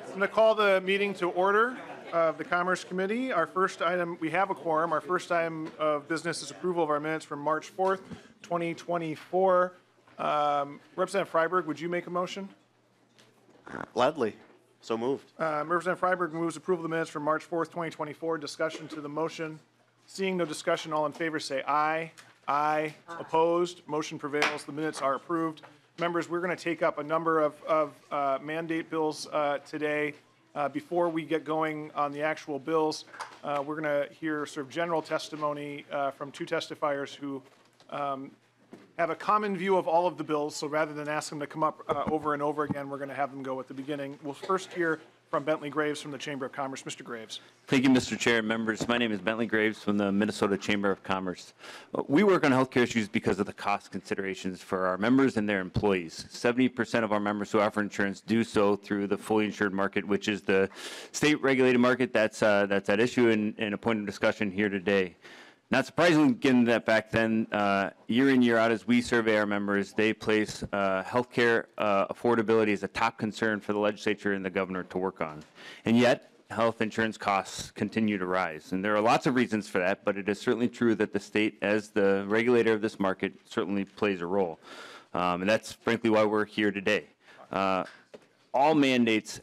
I'm going to call the meeting to order of the Commerce Committee. Our first item, we have a quorum. Our first item of business is approval of our minutes from March 4th, 2024. Representative Freiberg, would you make a motion? Gladly. So moved. Representative Freiberg moves approval of the minutes from March 4th, 2024. Discussion to the motion. Seeing no discussion, all in favor say aye. Aye. Opposed? Motion prevails. The minutes are approved. Members, we're going to take up a number of mandate bills today. Before we get going on the actual bills, we're going to hear sort of general testimony from two testifiers who have a common view of all of the bills. So rather than ask them to come up over and over again, we're going to have them go at the beginning. We'll first hear from Bentley Graves from the Chamber of Commerce. Mr. Graves. Thank you, Mr. Chair and members. My name is Bentley Graves from the Minnesota Chamber of Commerce. We work on healthcare issues because of the cost considerations for our members and their employees. 70% of our members who offer insurance do so through the fully insured market, which is the state-regulated market that's at issue in a point of discussion here today. Not surprisingly, given that back then, year in, year out, as we survey our members, they place healthcare affordability as a top concern for the legislature and the governor to work on. And yet, health insurance costs continue to rise. And there are lots of reasons for that, but it is certainly true that the state, as the regulator of this market, certainly plays a role. And that's frankly why we're here today. All mandates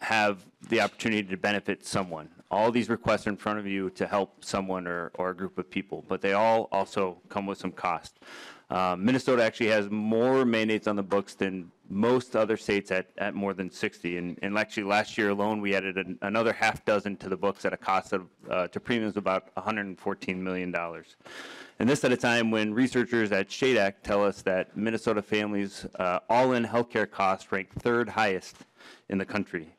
have the opportunity to benefit someone. All these requests are in front of you to help someone or a group of people, but they all also come with some cost. Minnesota actually has more mandates on the books than most other states at more than 60. And actually last year alone, we added another half dozen to the books at a cost of to premiums about $114 million. And this at a time when researchers at SHADAC tell us that Minnesota families' all-in healthcare costs rank third highest in the country.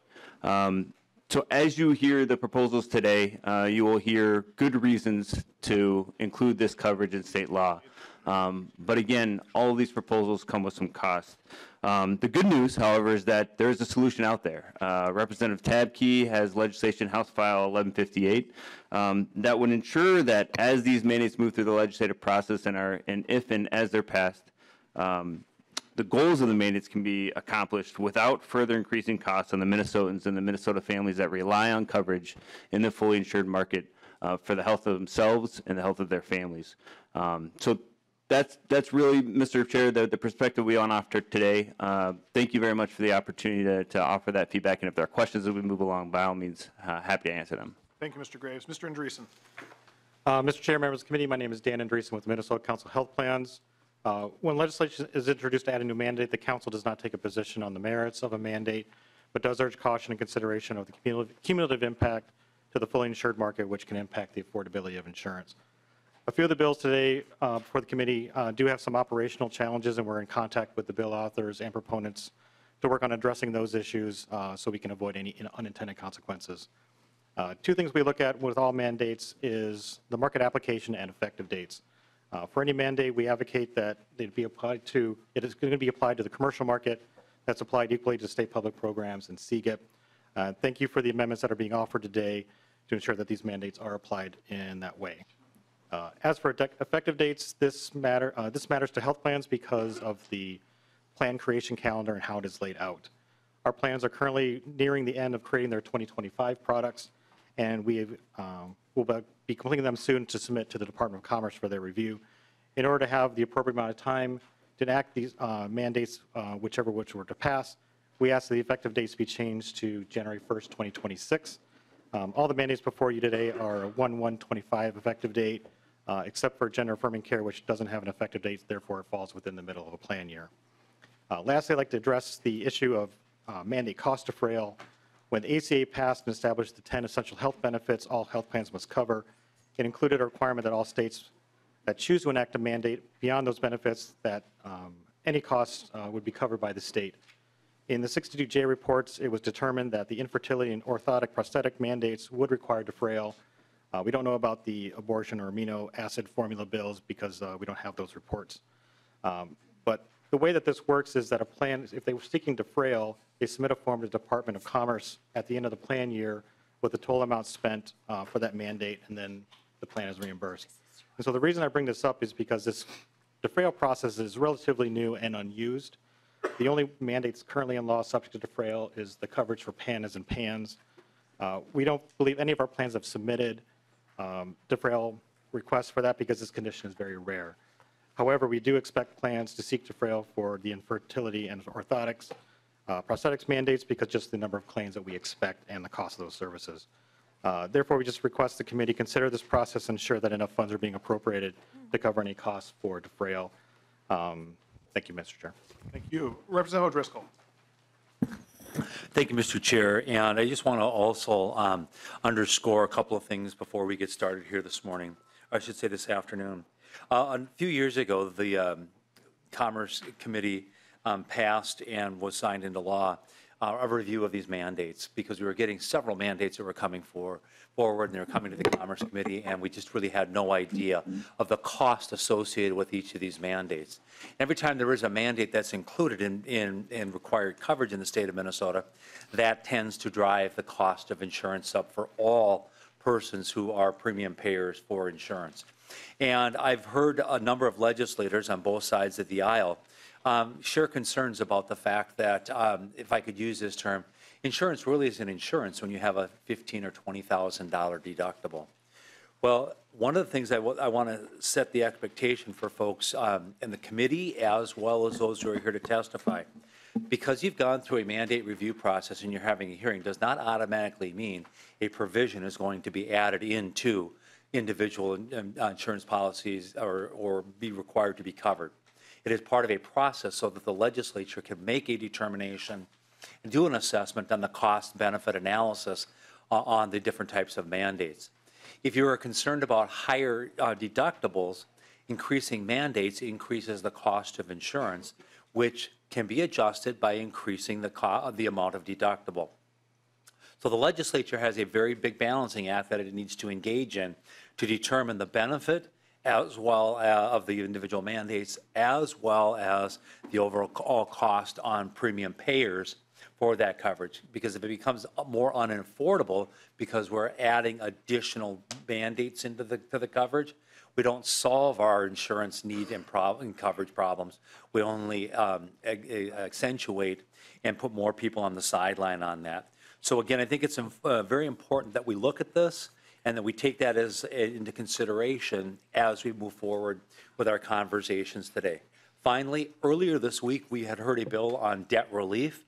So as you hear the proposals today, you will hear good reasons to include this coverage in state law. But again, all of these proposals come with some cost. The good news, however, is that there is a solution out there. Representative Tabke has legislation House File 1158 that would ensure that as these mandates move through the legislative process and if and as they're passed, the goals of the mandates can be accomplished without further increasing costs on the Minnesotans and the Minnesota families that rely on coverage in the fully insured market for the health of themselves and the health of their families. So that's really, Mr. Chair, the perspective we offer today. Thank you very much for the opportunity to offer that feedback. And if there are questions as we move along, by all means, happy to answer them. Thank you, Mr. Graves. Mr. Andreessen. Mr. Chair, members of the committee, my name is Dan Andreessen with Minnesota Council Health Plans. When legislation is introduced to add a new mandate, the council does not take a position on the merits of a mandate, but does urge caution and consideration of the cumulative impact to the fully insured market, which can impact the affordability of insurance. A few of the bills today before the committee do have some operational challenges, and we're in contact with the bill authors and proponents to work on addressing those issues so we can avoid any unintended consequences. Two things we look at with all mandates is the market application and effective dates. For any mandate, we advocate that it is going to be applied to the commercial market. That's applied equally to state public programs and CGIP. Thank you for the amendments that are being offered today to ensure that these mandates are applied in that way. As for effective dates, this matters to health plans because of the plan creation calendar and how it is laid out. Our plans are currently nearing the end of creating their 2025 products, and we will be completing them soon to submit to the Department of Commerce for their review. In order to have the appropriate amount of time to enact these mandates, whichever which were to pass, we ask that the effective dates be changed to January 1st, 2026. All the mandates before you today are a 1/1/25 effective date, except for gender affirming care, which doesn't have an effective date, therefore it falls within the middle of a plan year. Lastly, I'd like to address the issue of mandate cost defrayal. When the ACA passed and established the 10 essential health benefits all health plans must cover, it included a requirement that all states that choose to enact a mandate beyond those benefits that any costs would be covered by the state. In the 62J reports, it was determined that the infertility and orthotic prosthetic mandates would require defrayal. We don't know about the abortion or amino acid formula bills because we don't have those reports. But the way that this works is that a plan, if they were seeking defrayal, they submit a form to the Department of Commerce at the end of the plan year with the total amount spent for that mandate, and then the plan is reimbursed. And so the reason I bring this up is because this defrayal process is relatively new and unused. The only mandates currently in law subject to defrayal is the coverage for PANDAS and PANS. We don't believe any of our plans have submitted defrayal requests for that because this condition is very rare. However, we do expect plans to seek defrayal for the infertility and orthotics, prosthetics mandates because just the number of claims that we expect and the cost of those services. Therefore, we just request the committee consider this process and ensure that enough funds are being appropriated to cover any costs for defrayal. Thank you, Mr. Chair. Thank you. Representative O'Driscoll. Thank you, Mr. Chair. And I just want to also underscore a couple of things before we get started here this morning, or I should say this afternoon. A few years ago, the Commerce Committee passed and was signed into law a review of these mandates because we were getting several mandates that were coming forward and they were coming to the Commerce Committee, and we just really had no idea of the cost associated with each of these mandates. Every time there is a mandate that's included in required coverage in the state of Minnesota, that tends to drive the cost of insurance up for all persons who are premium payers for insurance. And I've heard a number of legislators on both sides of the aisle share concerns about the fact that, if I could use this term, insurance really isn't insurance when you have a $15,000 or $20,000 deductible. Well, one of the things I want to set the expectation for folks in the committee as well as those who are here to testify. Because you've gone through a mandate review process and you're having a hearing does not automatically mean a provision is going to be added into individual insurance policies or be required to be covered. It is part of a process so that the legislature can make a determination and do an assessment on the cost-benefit analysis on the different types of mandates. If you are concerned about higher deductibles, increasing mandates increases the cost of insurance, which can be adjusted by increasing the amount of deductible. So the legislature has a very big balancing act that it needs to engage in to determine the benefit as well of the individual mandates, as well as the overall cost on premium payers for that coverage. Because if it becomes more unaffordable because we're adding additional mandates into the coverage, we don't solve our insurance need and coverage problems. We only accentuate and put more people on the sideline on that. So again, I think it's very important that we look at this and that we take that into consideration as we move forward with our conversations today. Finally, earlier this week, we had heard a bill on debt relief.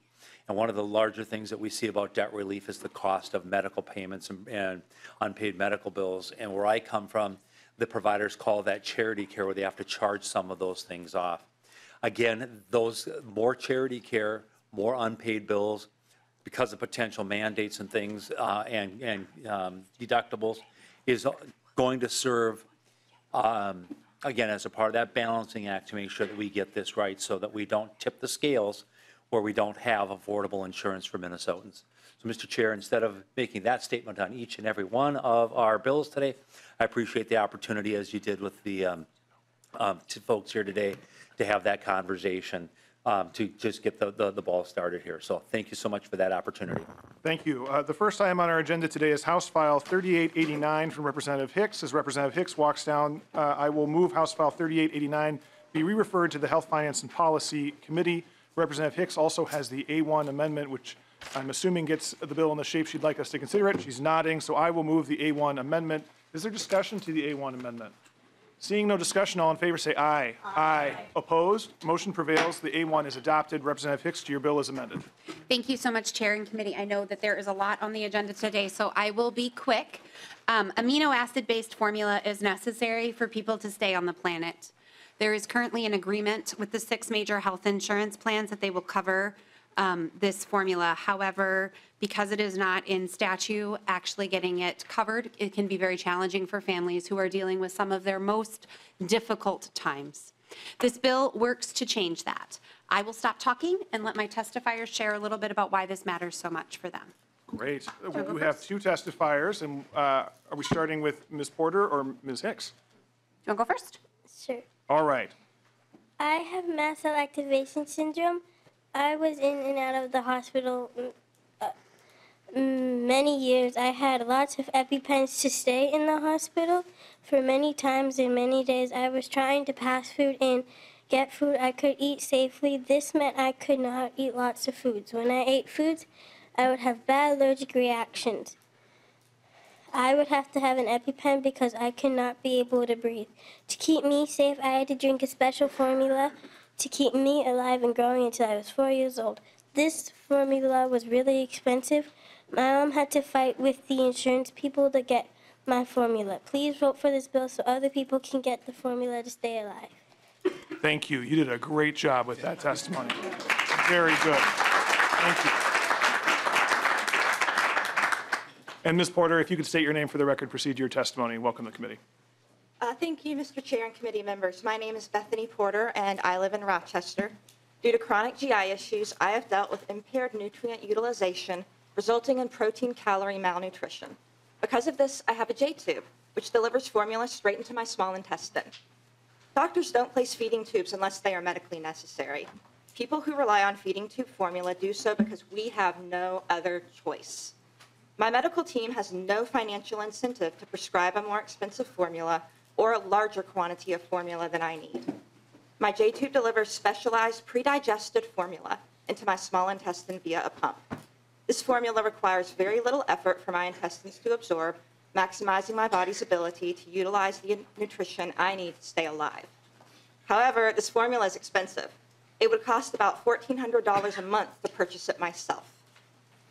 And one of the larger things that we see about debt relief is the cost of medical payments and unpaid medical bills. And where I come from, the providers call that charity care, where they have to charge some of those things off. Again, those more charity care, more unpaid bills, because of potential mandates and things and deductibles, is going to serve, again, as a part of that balancing act to make sure that we get this right so that we don't tip the scales where we don't have affordable insurance for Minnesotans. So, Mr. Chair, instead of making that statement on each and every one of our bills today, I appreciate the opportunity, as you did with the folks here today, to have that conversation to just get the ball started here. So thank you so much for that opportunity. Thank you. The first item on our agenda today is House File 3889 from Representative Hicks. As Representative Hicks walks down, I will move House File 3889 be re-referred to the Health, Finance, and Policy Committee. Representative Hicks also has the A1 amendment, which I'm assuming gets the bill in the shape she'd like us to consider it. She's nodding, so I will move the A1 amendment. Is there discussion to the A1 amendment? Seeing no discussion, all in favor say aye. Aye. Opposed? Motion prevails. The A1 is adopted. Representative Hicks, to your bill as amended. Thank you so much, Chair and Committee. I know that there is a lot on the agenda today, so I will be quick. Amino acid-based formula is necessary for people to stay on the planet. There is currently an agreement with the 6 major health insurance plans that they will cover this formula. However, because it is not in statute, actually getting it covered, it can be very challenging for families who are dealing with some of their most difficult times. This bill works to change that. I will stop talking and let my testifiers share a little bit about why this matters so much for them. Great. We have 2 testifiers, and are we starting with Ms. Porter or Ms. Hicks? You want to go first? Sure. All right. I have mast cell activation syndrome. I was in and out of the hospital many years. I had lots of EpiPens to stay in the hospital for many times and many days. I was trying to pass food and get food I could eat safely. This meant I could not eat lots of foods. When I ate foods, I would have bad allergic reactions. I would have to have an EpiPen because I could not be able to breathe. To keep me safe, I had to drink a special formula to keep me alive and growing until I was 4 years old. This formula was really expensive. My mom had to fight with the insurance people to get my formula. Please vote for this bill so other people can get the formula to stay alive. Thank you. You did a great job with that testimony. Very good. Thank you. And Ms. Porter, if you could state your name for the record, proceed to your testimony. Welcome to the committee. Thank you, Mr. Chair and committee members. My name is Bethany Porter, and I live in Rochester. Due to chronic GI issues, I have dealt with impaired nutrient utilization, resulting in protein-calorie malnutrition. Because of this, I have a J-tube, which delivers formula straight into my small intestine. Doctors don't place feeding tubes unless they are medically necessary. People who rely on feeding tube formula do so because we have no other choice. My medical team has no financial incentive to prescribe a more expensive formula or a larger quantity of formula than I need. My J-tube delivers specialized pre-digested formula into my small intestine via a pump. This formula requires very little effort for my intestines to absorb, maximizing my body's ability to utilize the nutrition I need to stay alive. However, this formula is expensive. It would cost about $1,400 a month to purchase it myself.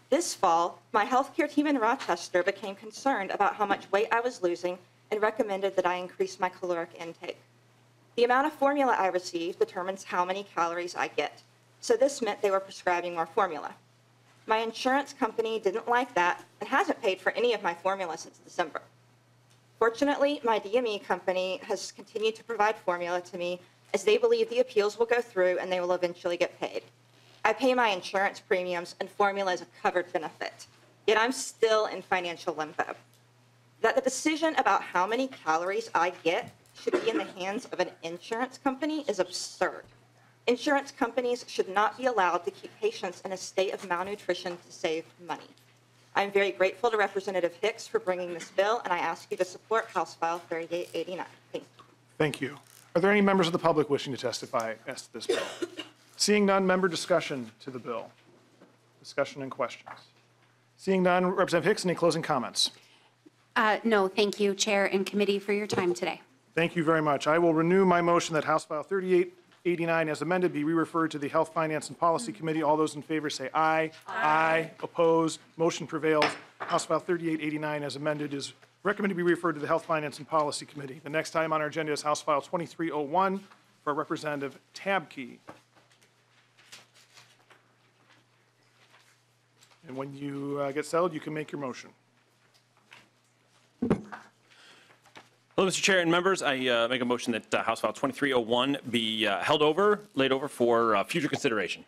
This fall, my healthcare team in Rochester became concerned about how much weight I was losing and recommended that I increase my caloric intake. The amount of formula I receive determines how many calories I get, so this meant they were prescribing more formula. My insurance company didn't like that and hasn't paid for any of my formula since December. Fortunately, my DME company has continued to provide formula to me as they believe the appeals will go through and they will eventually get paid. I pay my insurance premiums and formula is a covered benefit, yet I'm still in financial limbo. That the decision about how many calories I get should be in the hands of an insurance company is absurd. Insurance companies should not be allowed to keep patients in a state of malnutrition to save money. I'm very grateful to Representative Hicks for bringing this bill, and I ask you to support House File 3889. Thank you. Thank you. Are there any members of the public wishing to testify as to this bill? Seeing none, member discussion to the bill. Discussion and questions. Seeing none, Representative Hicks, any closing comments? No, thank you, Chair and committee, for your time today. Thank you very much. I will renew my motion that House File 3889 as amended be re-referred to the Health, Finance, and Policy Committee. All those in favor say aye. Aye. Opposed? Motion prevails. House File 3889 as amended is recommended to be referred to the Health, Finance, and Policy Committee. The next item on our agenda is House File 2301 for Representative Tabke. And when you get settled, you can make your motion. Hello, Mr. Chair and members. I make a motion that House File 2301 be laid over for future consideration.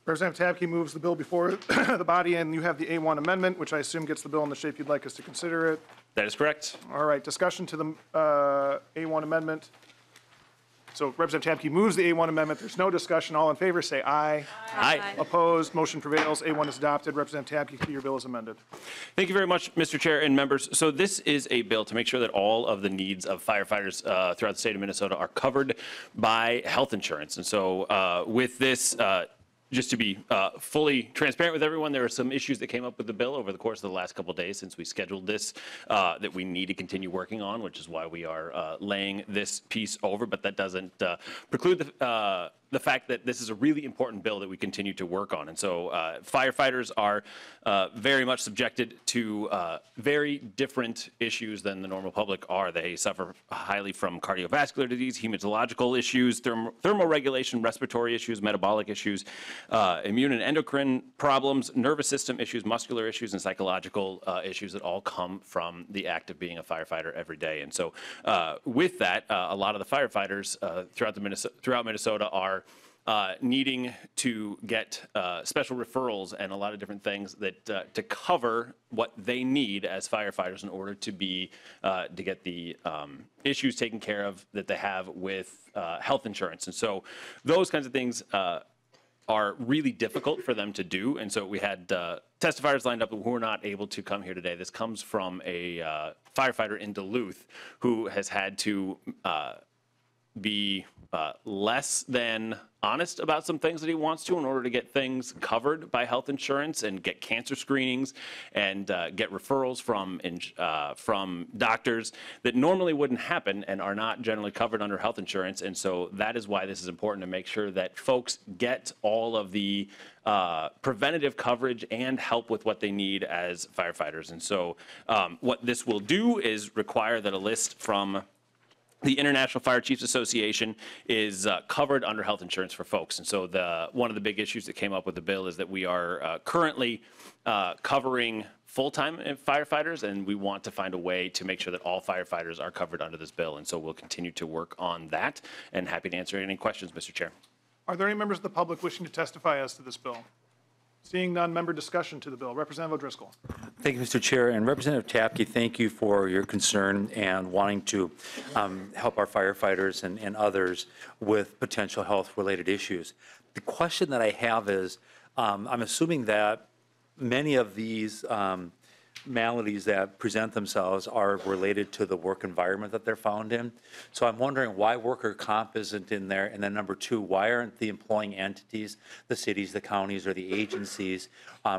Representative Tabke moves the bill before the body, and you have the A1 amendment, which I assume gets the bill in the shape you'd like us to consider it. That is correct. All right, discussion to the A1 amendment. So Representative Tabke moves the A1 amendment. There's no discussion. All in favor say aye. Aye. Opposed? Motion prevails. A1 is adopted. Representative Tabke, your bill is amended. Thank you very much, Mr. Chair and members. So this is a bill to make sure that all of the needs of firefighters throughout the state of Minnesota are covered by health insurance. And so with this, just to be fully transparent with everyone, there are some issues that came up with the bill over the course of the last couple of days since we scheduled this that we need to continue working on, which is why we are laying this piece over. But that doesn't preclude the fact that this is a really important bill that we continue to work on. And so firefighters are very much subjected to very different issues than the normal public are. They suffer highly from cardiovascular disease, hematological issues, thermoregulation, respiratory issues, metabolic issues, immune and endocrine problems, nervous system issues, muscular issues, and psychological issues that all come from the act of being a firefighter every day. And so with that, a lot of the firefighters throughout Minnesota are needing to get special referrals and a lot of different things that to cover what they need as firefighters in order to be to get the issues taken care of that they have with health insurance. And so those kinds of things are really difficult for them to do. And so we had testifiers lined up who were not able to come here today. This comes from a firefighter in Duluth who has had to be less than honest about some things that he wants to in order to get things covered by health insurance and get cancer screenings and get referrals from doctors that normally wouldn't happen and are not generally covered under health insurance. And so that is why this is important, to make sure that folks get all of the preventative coverage and help with what they need as firefighters. And so what this will do is require that a list from the International Fire Chiefs Association is covered under health insurance for folks. And so one of the big issues that came up with the bill is that we are currently covering full-time firefighters, and we want to find a way to make sure that all firefighters are covered under this bill. And so we'll continue to work on that, and happy to answer any questions, Mr. Chair. Are there any members of the public wishing to testify as to this bill? Seeing none, member discussion to the bill. Representative O'Driscoll. Thank you, Mr. Chair. And Representative Tapke, thank you for your concern and wanting to help our firefighters and others with potential health-related issues. The question that I have is, I'm assuming that many of these maladies that present themselves are related to the work environment that they're found in. So I'm wondering why worker comp isn't in there. And then number two, why aren't the employing entities, the cities, the counties, or the agencies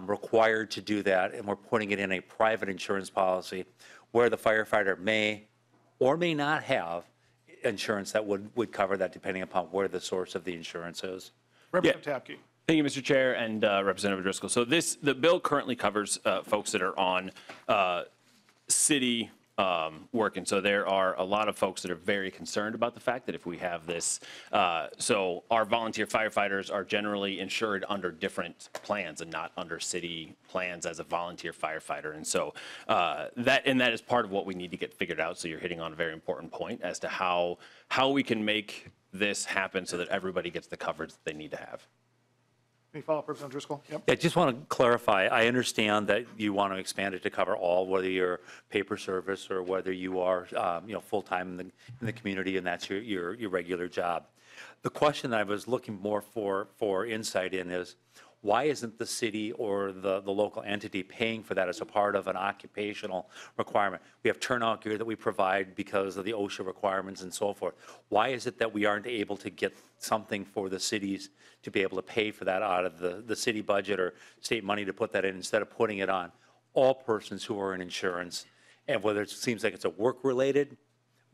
required to do that? And we're putting it in a private insurance policy where the firefighter may or may not have insurance that would cover that, depending upon where the source of the insurance is. Representative Tapke. Thank you, Mr. Chair, and Representative Driscoll. So the bill currently covers folks that are on city work, and so there are a lot of folks that are very concerned about the fact that if we have this, so our volunteer firefighters are generally insured under different plans and not under city plans as a volunteer firefighter, and so that is part of what we need to get figured out. So you're hitting on a very important point as to how we can make this happen so that everybody gets the coverage that they need to have. Any follow-up, Representative Driscoll? Yep. I just want to clarify, I understand that you want to expand it to cover all, whether you're paper service or whether you are, full-time in the community and that's your regular job. The question that I was looking more for insight in is, why isn't the city or the local entity paying for that as a part of an occupational requirement? We have turnout gear that we provide because of the OSHA requirements and so forth. Why is it that we aren't able to get something for the cities to be able to pay for that out of the city budget or state money to put that in, instead of putting it on all persons who are in insurance? And whether it seems like it's a work-related,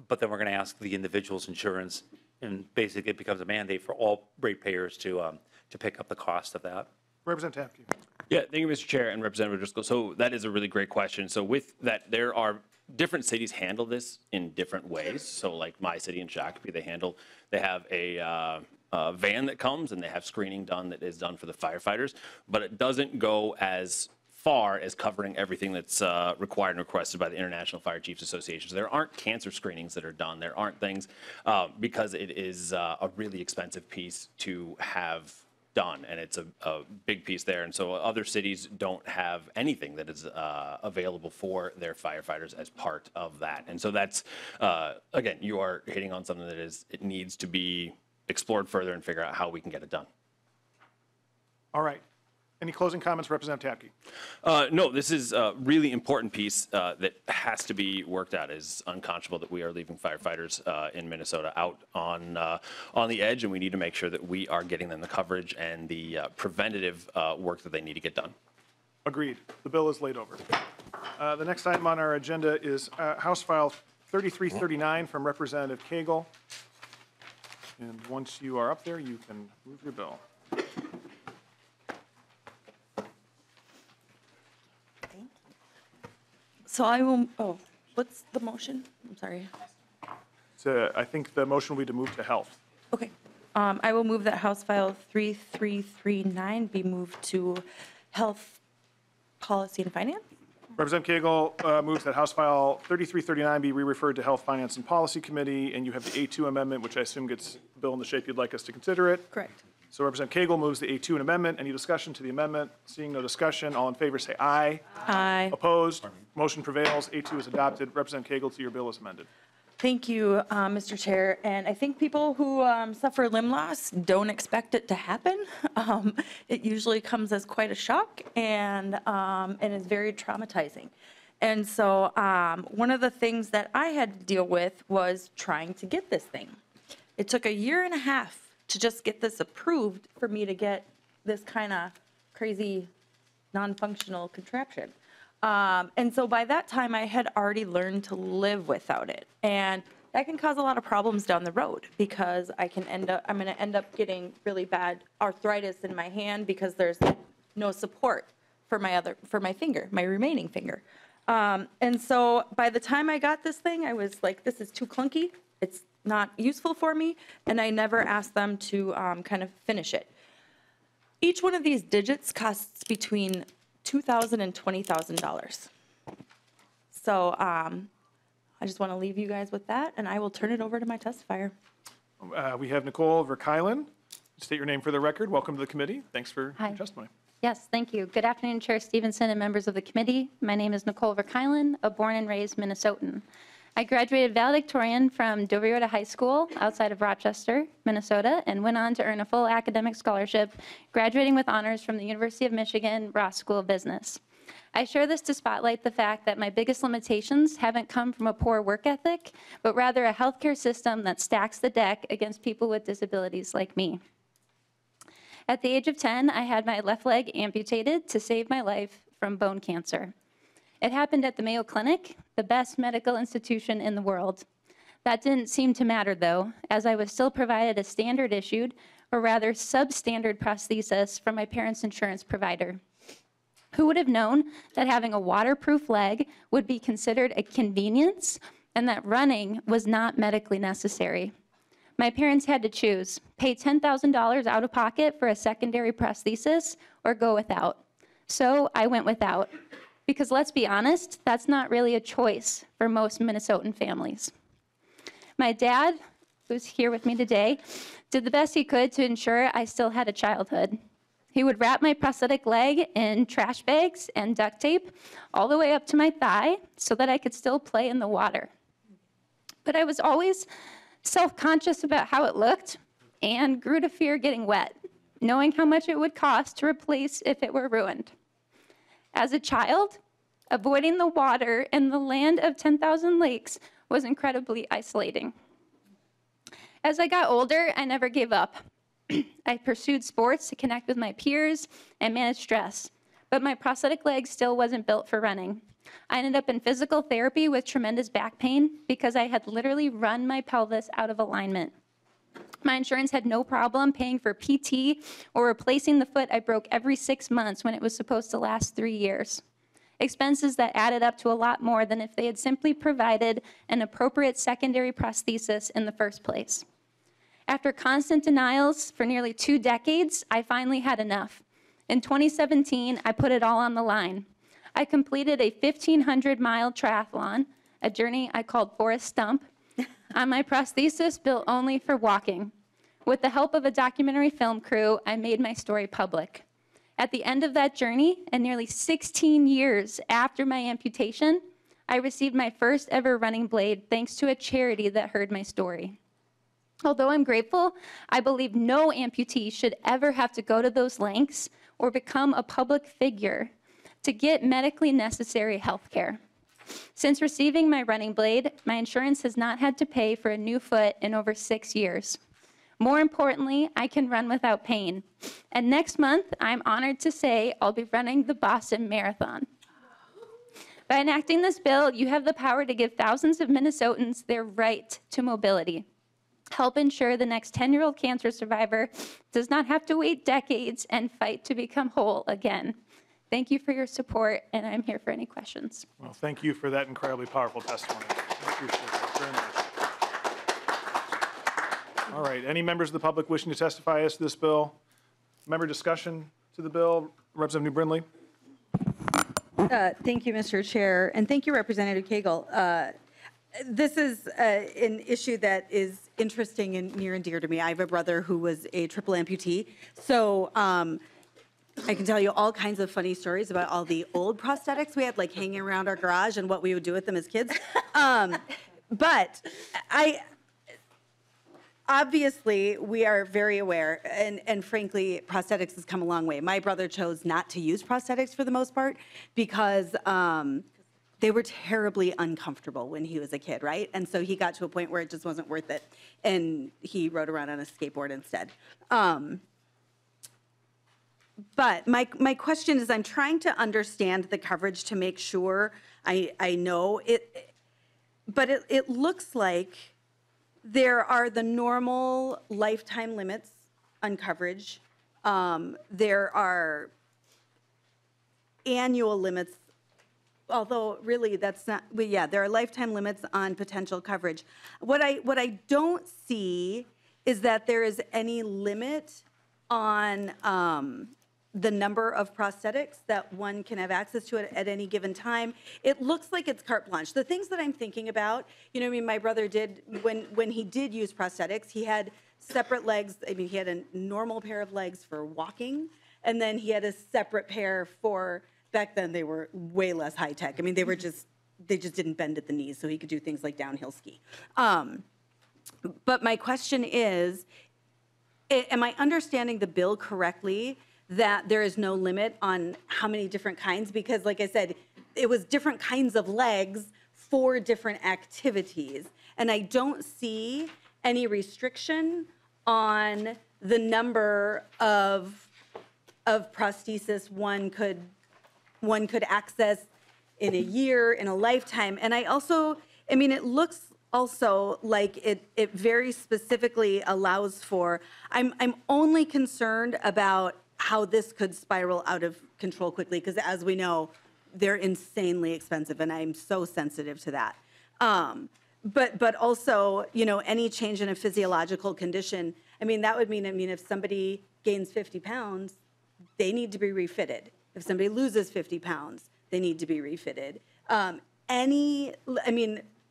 but then we're going to ask the individual's insurance, and basically it becomes a mandate for all ratepayers to pick up the cost of that. Representative Tapke. Yeah, thank you, Mr. Chair and Representative Driscoll. So that is a really great question. So with that, there are different cities handle this in different ways. So like my city in Shakopee, they have a van that comes and they have screening done that is done for the firefighters, but it doesn't go as far as covering everything that's required and requested by the International Fire Chiefs Association. So there aren't cancer screenings that are done. There aren't things because it is a really expensive piece to have done, and it's a big piece there. And so other cities don't have anything that is available for their firefighters as part of that. And so that's, again, you are hitting on something that it needs to be explored further and figure out how we can get it done. All right. Any closing comments, Representative Tapke? No, this is a really important piece that has to be worked out. It is unconscionable that we are leaving firefighters in Minnesota out on the edge, and we need to make sure that we are getting them the coverage and the preventative work that they need to get done. Agreed. The bill is laid over. The next item on our agenda is House File 3339 from Representative Cagle. And once you are up there, you can move your bill. So I will, what's the motion? I'm sorry. So I think the motion will be to move to health. Okay. I will move that House File 3339 be moved to Health Policy and Finance. Representative Cagle moves that House File 3339 be re-referred to Health, Finance, and Policy Committee, and you have the A2 amendment, which I assume gets the bill in the shape you'd like us to consider it. Correct. So Representative Cagle moves the A2 amendment. Any discussion to the amendment? Seeing no discussion, all in favor say aye. Aye. Opposed? Motion prevails. A2 is adopted. Representative Cagle, to your bill is amended. Thank you, Mr. Chair. And I think people who suffer limb loss don't expect it to happen. It usually comes as quite a shock and is very traumatizing. And so one of the things that I had to deal with was trying to get this thing. It took a year and a half to just get this approved for me to get this kind of crazy non-functional contraption. And so by that time, I had already learned to live without it. And that can cause a lot of problems down the road because I'm going to end up getting really bad arthritis in my hand because there's no support for my finger, my remaining finger. And so by the time I got this thing, I was like, this is too clunky. It's not useful for me. And I never asked them to kind of finish it. Each one of these digits costs between $2,000 and $20,000. So I just want to leave you guys with that, and I will turn it over to my testifier. We have Nicole Verkeilen. State your name for the record. Welcome to the committee. Thanks for Hi. your testimony. Yes, thank you. Good afternoon, Chair Stevenson and members of the committee. My name is Nicole Verkeilen, a born and raised Minnesotan. I graduated valedictorian from Doveyota High School outside of Rochester, Minnesota, and went on to earn a full academic scholarship, graduating with honors from the University of Michigan Ross School of Business. I share this to spotlight the fact that my biggest limitations haven't come from a poor work ethic, but rather a healthcare system that stacks the deck against people with disabilities like me. At the age of 10, I had my left leg amputated to save my life from bone cancer. It happened at the Mayo Clinic, the best medical institution in the world. That didn't seem to matter, though, as I was still provided a standard issued, or rather substandard prosthesis from my parents' insurance provider. Who would have known that having a waterproof leg would be considered a convenience and that running was not medically necessary? My parents had to choose, pay $10,000 out of pocket for a secondary prosthesis or go without. So I went without. Because let's be honest, that's not really a choice for most Minnesotan families. My dad, who's here with me today, did the best he could to ensure I still had a childhood. He would wrap my prosthetic leg in trash bags and duct tape all the way up to my thigh so that I could still play in the water. But I was always self-conscious about how it looked and grew to fear getting wet, knowing how much it would cost to replace if it were ruined. As a child, avoiding the water in the land of 10,000 lakes was incredibly isolating. As I got older, I never gave up. I pursued sports to connect with my peers and manage stress, but my prosthetic leg still wasn't built for running. I ended up in physical therapy with tremendous back pain because I had literally run my pelvis out of alignment. My insurance had no problem paying for PT or replacing the foot I broke every 6 months when it was supposed to last 3 years. Expenses that added up to a lot more than if they had simply provided an appropriate secondary prosthesis in the first place. After constant denials for nearly 2 decades, I finally had enough. In 2017, I put it all on the line. I completed a 1,500-mile triathlon, a journey I called Forest Stump, on my prosthesis built only for walking. With the help of a documentary film crew, I made my story public. At the end of that journey, and nearly 16 years after my amputation, I received my first ever running blade thanks to a charity that heard my story. Although I'm grateful, I believe no amputee should ever have to go to those lengths or become a public figure to get medically necessary health care. Since receiving my running blade, my insurance has not had to pay for a new foot in over 6 years. More importantly, I can run without pain. And next month, I'm honored to say I'll be running the Boston Marathon. By enacting this bill, you have the power to give thousands of Minnesotans their right to mobility. Help ensure the next 10-year-old cancer survivor does not have to wait decades and fight to become whole again. Thank you for your support, and I'm here for any questions. Well, thank you for that incredibly powerful testimony. I appreciate that very much. All right, any members of the public wishing to testify as to this bill? Member discussion to the bill? Representative New Brindley. Thank you, Mr. Chair, and thank you, Representative Cagle. This is an issue that is interesting and near and dear to me. I have a brother who was a triple amputee, so I can tell you all kinds of funny stories about all the old prosthetics we had, like hanging around our garage and what we would do with them as kids. But obviously, we are very aware, and frankly, prosthetics has come a long way. My brother chose not to use prosthetics for the most part because they were terribly uncomfortable when he was a kid, right? And so he got to a point where it just wasn't worth it, and he rode around on a skateboard instead. But my question is, I'm trying to understand the coverage to make sure I know it, but it looks like there are the normal lifetime limits on coverage. There are annual limits, although really that's not, well, yeah, there are lifetime limits on potential coverage. What I don't see is that there is any limit on the number of prosthetics that one can have access to at any given time. It looks like it's carte blanche. The things that I'm thinking about, you know, I mean, my brother did, when he did use prosthetics, he had separate legs. I mean, he had a normal pair of legs for walking, and then he had a separate pair for, back then they were way less high tech. I mean, they just didn't bend at the knees, so he could do things like downhill ski. But my question is, am I understanding the bill correctly that there is no limit on how many different kinds? Because like I said, it was different kinds of legs for different activities. And I don't see any restriction on the number of prosthesis one could access in a year, in a lifetime. And I also, I mean, it looks also like it very specifically allows for, I'm only concerned about how this could spiral out of control quickly, because as we know, they're insanely expensive, and I'm so sensitive to that. But also, you know, any change in a physiological condition, I mean, that would mean, if somebody gains 50 pounds, they need to be refitted. If somebody loses 50 pounds, they need to be refitted.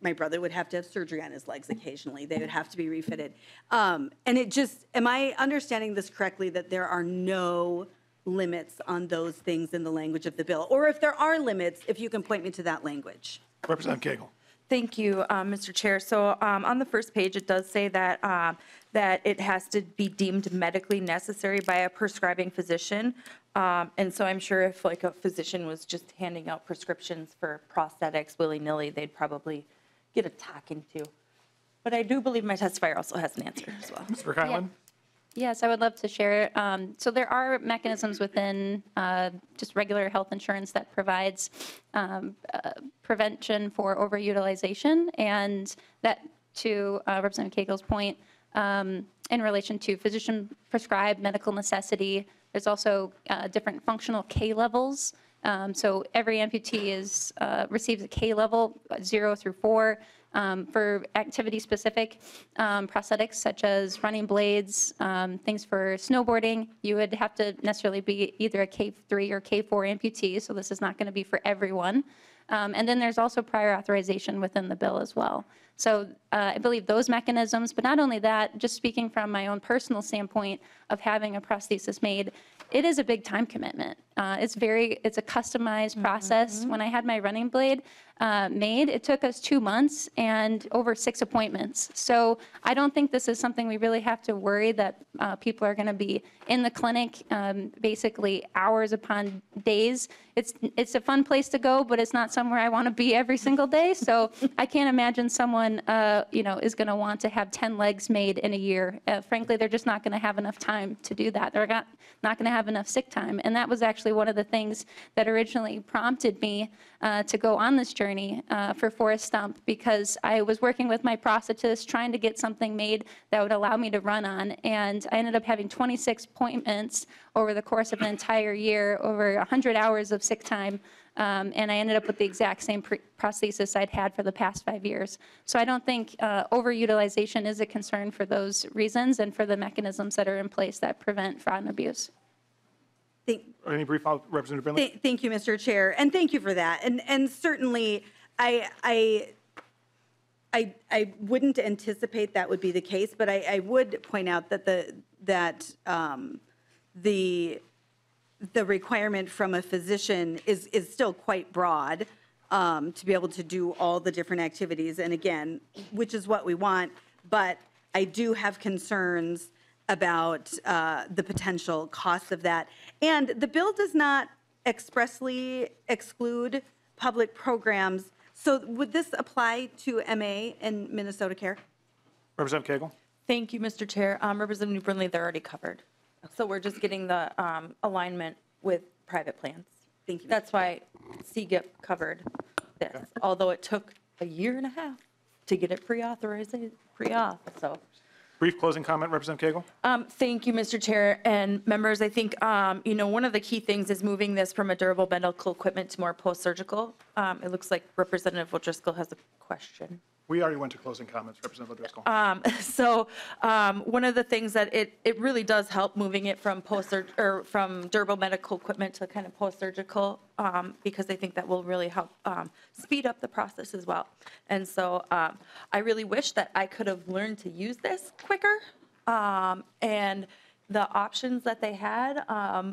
My brother would have to have surgery on his legs occasionally. They would have to be refitted. And it just, am I understanding this correctly, that there are no limits on those things in the language of the bill? Or if there are limits, if you can point me to that language. Representative Cagle. Thank you, Mr. Chair. So on the first page, it does say that that it has to be deemed medically necessary by a prescribing physician. And so I'm sure if like a physician was just handing out prescriptions for prosthetics willy-nilly, they'd probably get a talking to. But I do believe my testifier also has an answer as well. Mr. Kylan? Yes, I would love to share. So there are mechanisms within just regular health insurance that provides prevention for overutilization, and that, to Representative Cagle's point, in relation to physician prescribed medical necessity, there's also different functional K levels. So every amputee receives a K level, 0 through 4. For activity-specific prosthetics, such as running blades, things for snowboarding, you would have to necessarily be either a K3 or K4 amputee, so this is not going to be for everyone. And then there's also prior authorization within the bill as well. So I believe those mechanisms, but not only that, just speaking from my own personal standpoint of having a prosthesis made, it is a big time commitment. It's a customized process. When I had my running blade made, it took us 2 months and over 6 appointments. So I don't think this is something we really have to worry that people are going to be in the clinic basically hours upon days. It's a fun place to go, but it's not somewhere I want to be every single day. So I can't imagine someone is going to want to have 10 legs made in a year. Frankly, they're just not going to have enough time to do that. They're not going to have enough sick time. And that was actually one of the things that originally prompted me to go on this journey for Forrest Stump, because I was working with my prosthetist trying to get something made that would allow me to run on. And I ended up having 26 appointments over the course of an entire year, over 100 hours of sick time. And I ended up with the exact same prosthesis I'd had for the past 5 years. So I don't think overutilization is a concern for those reasons and for the mechanisms that are in place that prevent fraud and abuse. Any brief follow-up, Representative Brindley? Thank you, Mr. Chair, and thank you for that. And certainly, I wouldn't anticipate that would be the case, but I would point out that the requirement from a physician is still quite broad to be able to do all the different activities, and again, which is what we want, but I do have concerns about the potential costs of that. And the bill does not expressly exclude public programs. So would this apply to MA and Minnesota Care? Representative Cagle? Thank you, Mr. Chair. Representative New Brindley, they're already covered. So we're just getting the alignment with private plans. Thank you. That's why CGIP covered this, although it took a year and a half to get it pre-authorized, so. Brief closing comment, Representative Cagle? Thank you, Mr. Chair and members. I think, one of the key things is moving this from a durable medical equipment to more post-surgical. It looks like Representative O'Driscoll has a question. We already went to closing comments, Representative O'Driscoll. So one of the things that it really does help moving it from from durable medical equipment to kind of post-surgical, because I think that will really help speed up the process as well. And so I really wish that I could have learned to use this quicker. And the options that they had,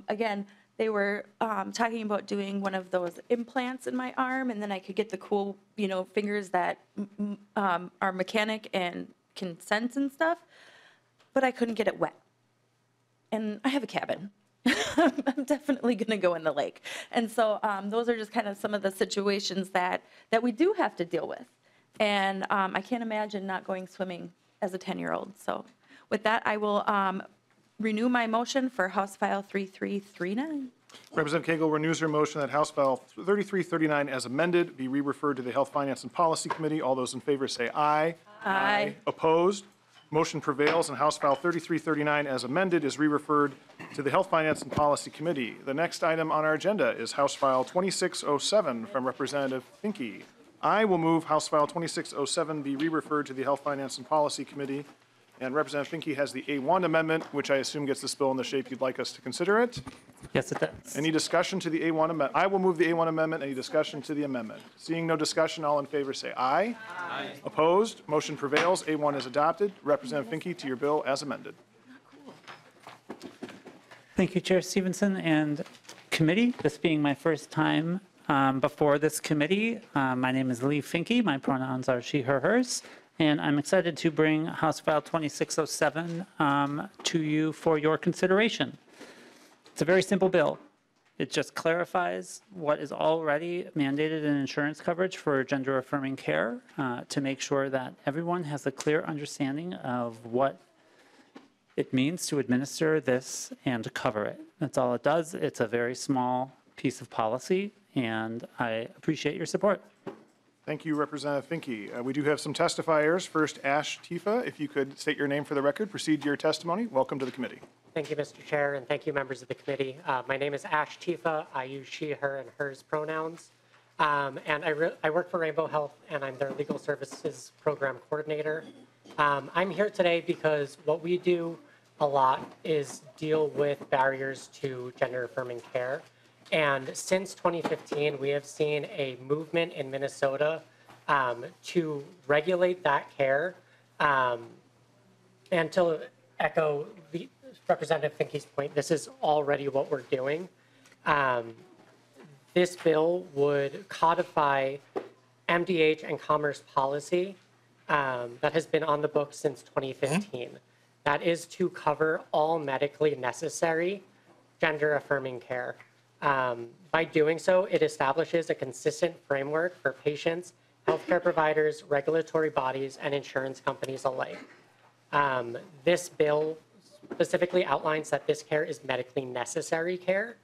again, they were talking about doing one of those implants in my arm, and then I could get the cool, fingers that are mechanic and can sense and stuff, but I couldn't get it wet. And I have a cabin. I'm definitely going to go in the lake. And so those are just kind of some of the situations that we do have to deal with. And I can't imagine not going swimming as a 10-year-old. So with that, I will renew my motion for House File 3339. Representative Cagle renews her motion that House File 3339 as amended be re-referred to the Health, Finance, and Policy Committee. All those in favor say aye. Aye. Opposed? Motion prevails, and House File 3339 as amended is re-referred to the Health, Finance, and Policy Committee. The next item on our agenda is House File 2607 from Representative Finke. I will move House File 2607 be re-referred to the Health, Finance, and Policy Committee. And Representative Finke has the A1 amendment, which I assume gets this bill in the shape you'd like us to consider it. Yes, it does. Any discussion to the A1 amendment? I will move the A1 amendment. Any discussion to the amendment? Seeing no discussion, all in favor say aye. Aye. Opposed? Motion prevails. A1 is adopted. Representative Finke, to your bill as amended. Thank you, Chair Stevenson and committee. This being my first time before this committee, my name is Lee Finke. My pronouns are she, her, hers. And I'm excited to bring House File 2607 to you for your consideration. It's a very simple bill. It just clarifies what is already mandated in insurance coverage for gender-affirming care to make sure that everyone has a clear understanding of what it means to administer this and to cover it. That's all it does. It's a very small piece of policy, and I appreciate your support. Thank you, Representative Finke. We do have some testifiers. First, Ash Tifa, if you could state your name for the record, proceed to your testimony. Welcome to the committee. Thank you, Mr. Chair, and thank you, members of the committee. My name is Ash Tifa. I use she, her, and hers pronouns. And I work for Rainbow Health, and I'm their legal services program coordinator. I'm here today because what we do a lot is deal with barriers to gender-affirming care. And since 2015, we have seen a movement in Minnesota to regulate that care. And to echo Representative Finke's point, this is already what we're doing. This bill would codify MDH and commerce policy that has been on the books since 2015. That is to cover all medically necessary gender-affirming care. By doing so, it establishes a consistent framework for patients, healthcare providers, regulatory bodies, and insurance companies alike. This bill specifically outlines that this care is medically necessary care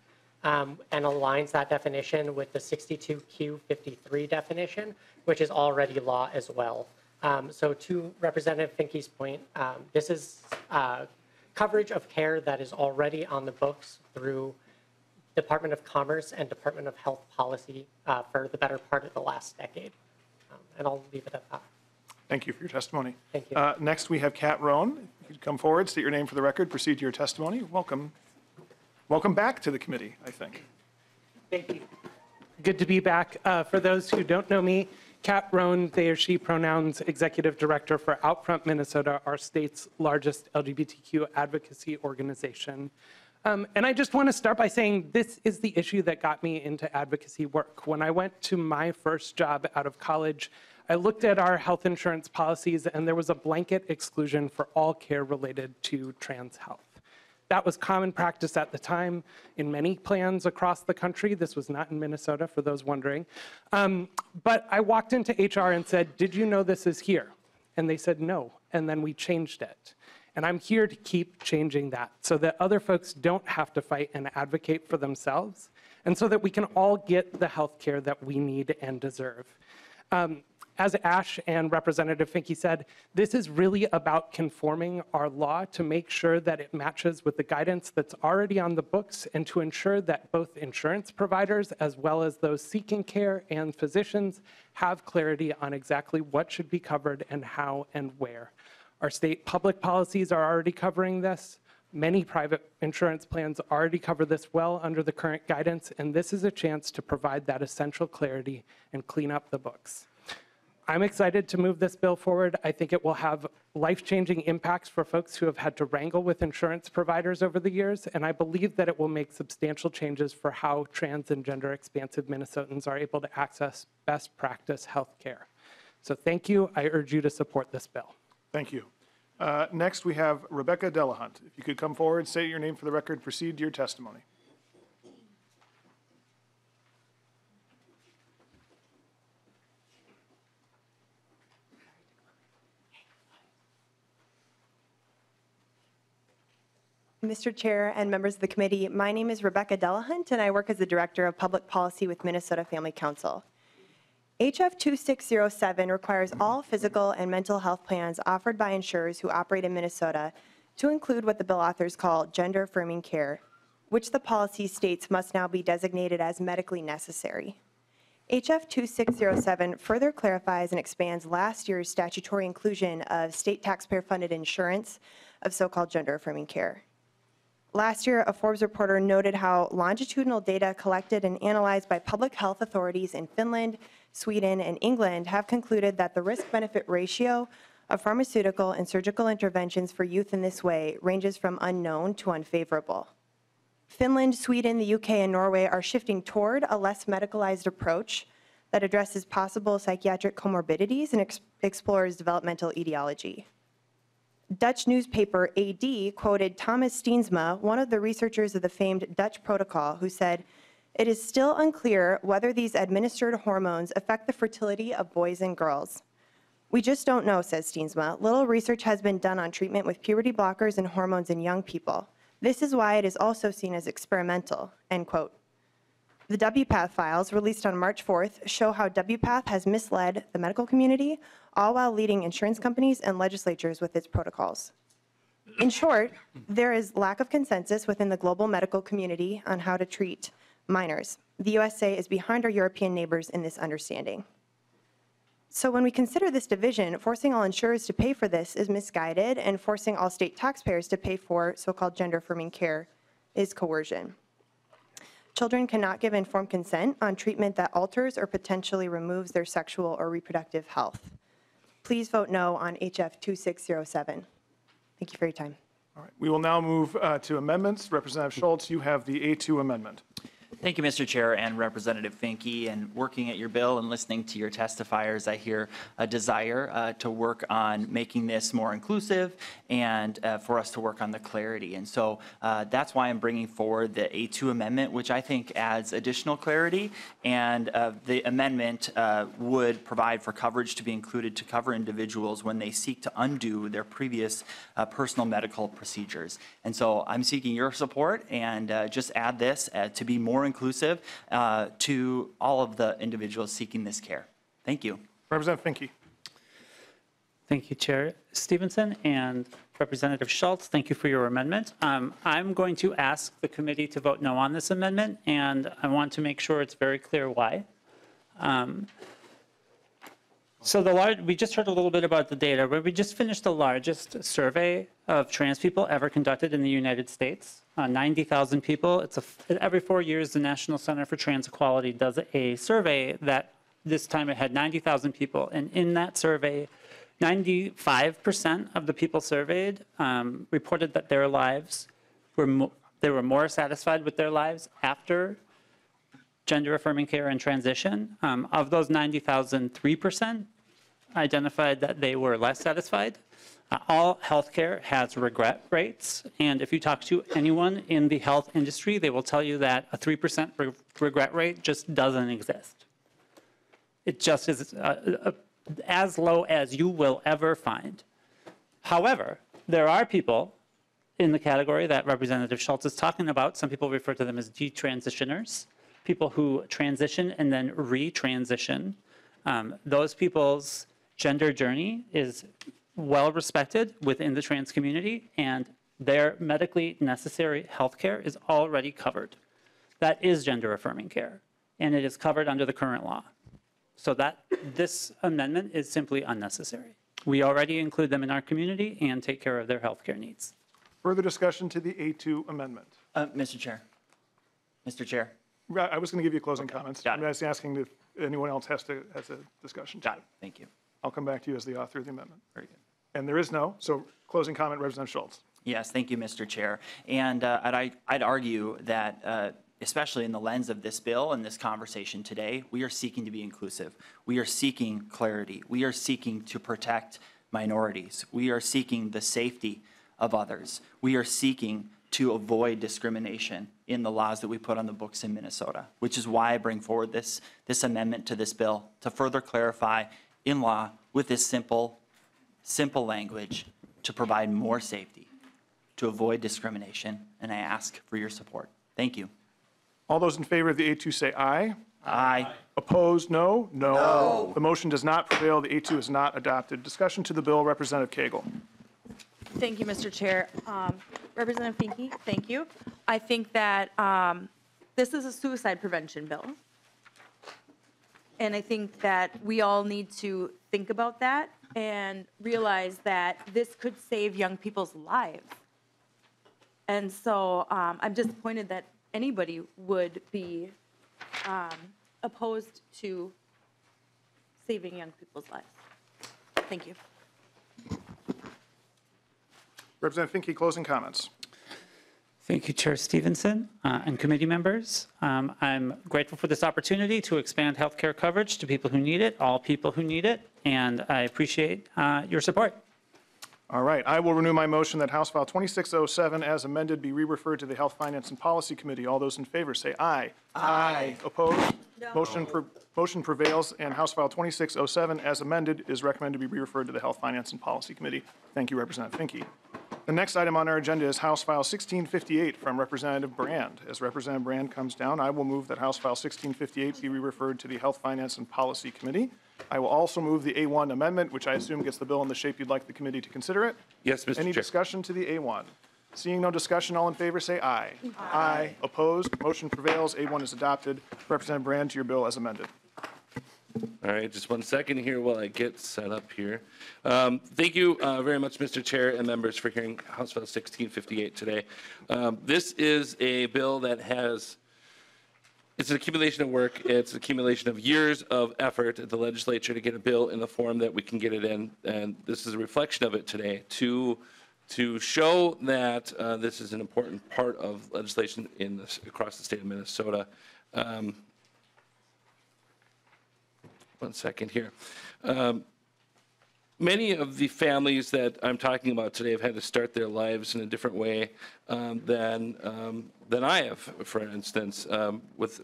and aligns that definition with the 62Q53 definition, which is already law as well. So to Representative Finke's point, this is coverage of care that is already on the books through Department of Commerce and Department of Health policy for the better part of the last decade. And I'll leave it at that. Thank you for your testimony. Thank you. Next, we have Kat Roan. If you could come forward, state your name for the record, proceed to your testimony. Welcome. Welcome back to the committee, I think. Thank you. Good to be back. For those who don't know me, Kat Roan, they or she pronouns, Executive Director for Outfront Minnesota, our state's largest LGBTQ advocacy organization. And I just want to start by saying this is the issue that got me into advocacy work. When I went to my first job out of college, I looked at our health insurance policies, and there was a blanket exclusion for all care related to trans health. That was common practice at the time in many plans across the country. This was not in Minnesota, for those wondering. But I walked into HR and said, did you know this is here? And they said no, and then we changed it. And I'm here to keep changing that so that other folks don't have to fight and advocate for themselves, and so that we can all get the health care that we need and deserve. As Ash and Representative Finke said, this is really about conforming our law to make sure that it matches with the guidance that's already on the books, and to ensure that both insurance providers as well as those seeking care and physicians have clarity on exactly what should be covered and how and where. Our state public policies are already covering this. Many private insurance plans already cover this well under the current guidance, and this is a chance to provide that essential clarity and clean up the books. I'm excited to move this bill forward. I think it will have life-changing impacts for folks who have had to wrangle with insurance providers over the years, and I believe that it will make substantial changes for how trans and gender-expansive Minnesotans are able to access best practice health care. So thank you. I urge you to support this bill. Thank you. Next, we have Rebecca Delahunt. If you could come forward, state your name for the record, proceed to your testimony. Mr. Chair and members of the committee, my name is Rebecca Delahunt, and I work as the Director of Public Policy with Minnesota Family Council. HF 2607 requires all physical and mental health plans offered by insurers who operate in Minnesota to include what the bill authors call gender-affirming care, which the policy states must now be designated as medically necessary. HF 2607 further clarifies and expands last year's statutory inclusion of state taxpayer-funded insurance of so-called gender-affirming care. Last year, a Forbes reporter noted how longitudinal data collected and analyzed by public health authorities in Finland, Sweden, and England have concluded that the risk-benefit ratio of pharmaceutical and surgical interventions for youth in this way ranges from unknown to unfavorable. Finland, Sweden, the UK, and Norway are shifting toward a less medicalized approach that addresses possible psychiatric comorbidities and explores developmental etiology. Dutch newspaper AD quoted Thomas Steensma, one of the researchers of the famed Dutch protocol, who said, "It is still unclear whether these administered hormones affect the fertility of boys and girls. We just don't know," says Steensma. "Little research has been done on treatment with puberty blockers and hormones in young people. This is why it is also seen as experimental," end quote. The WPATH files, released on March 4th, show how WPATH has misled the medical community, all while leading insurance companies and legislatures with its protocols. In short, there is lack of consensus within the global medical community on how to treat minors. The USA is behind our European neighbors in this understanding. So when we consider this division, forcing all insurers to pay for this is misguided, and forcing all state taxpayers to pay for so-called gender-affirming care is coercion. Children cannot give informed consent on treatment that alters or potentially removes their sexual or reproductive health. Please vote no on HF 2607. Thank you for your time. All right. We will now move to amendments. Representative Schultz, you have the A2 amendment. Thank you, Mr. Chair and Representative Finke. And working at your bill and listening to your testifiers, I hear a desire to work on making this more inclusive and for us to work on the clarity. And so that's why I'm bringing forward the A2 amendment, which I think adds additional clarity. And the amendment would provide for coverage to be included to cover individuals when they seek to undo their previous personal medical procedures. And so I'm seeking your support and just add this to be more inclusive to all of the individuals seeking this care. Thank you. Representative Finke. Thank you, Chair Stevenson and Representative Schultz. Thank you for your amendment. I'm going to ask the committee to vote no on this amendment, and I want to make sure it's very clear why. So we just heard a little bit about the data, but we just finished the largest survey of trans people ever conducted in the United States. 90,000 people. Every 4 years, the National Center for Trans Equality does a survey that this time it had 90,000 people. And in that survey, 95% of the people surveyed reported that their lives they were more satisfied with their lives after gender affirming care and transition. Of those 90,000, 3% identified that they were less satisfied. All healthcare has regret rates, and if you talk to anyone in the health industry, they will tell you that a 3% regret rate just doesn't exist. It just is as low as you will ever find. However, there are people in the category that Representative Schultz is talking about. Some people refer to them as detransitioners, people who transition and then retransition. Those people's gender journey is well respected within the trans community, and their medically necessary health care is already covered. That is gender affirming care, and it is covered under the current law. So that this amendment is simply unnecessary. We already include them in our community and take care of their health care needs. Further discussion to the A2 amendment? Mr. Chair. Mr. Chair. I was going to give you closing comments. Got it. I'm just asking if anyone else has a discussion. Got it. Thank you. I'll come back to you as the author of the amendment. Very good. And there is no, so closing comment, Representative Schultz. Yes, thank you, Mr. Chair. And I'd argue that, especially in the lens of this bill and this conversation today, we are seeking to be inclusive. We are seeking clarity. We are seeking to protect minorities. We are seeking the safety of others. We are seeking to avoid discrimination in the laws that we put on the books in Minnesota, which is why I bring forward this amendment to this bill to further clarify in law with this simple language to provide more safety, to avoid discrimination, and I ask for your support. Thank you. All those in favor of the A2 say aye. Aye. Opposed, no? No. The motion does not prevail. The A2 is not adopted. Discussion to the bill, Representative Cagle. Thank you, Mr. Chair. Representative Finke, thank you. I think that this is a suicide prevention bill. And I think that we all need to think about that and realize that this could save young people's lives. And so I'm disappointed that anybody would be opposed to saving young people's lives. Thank you. Representative Finke, closing comments. Thank you, Chair Stevenson and committee members. I'm grateful for this opportunity to expand healthcare coverage to people who need it, all people who need it, and I appreciate your support. All right, I will renew my motion that House File 2607 as amended be re-referred to the Health, Finance, and Policy Committee. All those in favor say aye. Aye. Opposed? No. Motion prevails, and House File 2607 as amended is recommended to be re-referred to the Health, Finance, and Policy Committee. Thank you, Representative Finke. The next item on our agenda is House File 1658 from Representative Brand. As Representative Brand comes down, I will move that House File 1658 be re-referred to the Health, Finance, and Policy Committee. I will also move the A1 amendment, which I assume gets the bill in the shape you'd like the committee to consider it. Yes, Mr. Any Chair. discussion to the A1? Seeing no discussion, all in favor say aye. Aye. Opposed? Motion prevails. A1 is adopted. Representative Brand, to your bill as amended. All right, just 1 second here while I get set up here. Thank you very much, Mr. Chair and members, for hearing House File 1658 today. This is a bill that it's an accumulation of work. It's an accumulation of years of effort at the legislature to get a bill in the form that we can get it in, and this is a reflection of it today to show that this is an important part of legislation across the state of Minnesota. 1 second here. Many of the families that I'm talking about today have had to start their lives in a different way than I have, for instance. With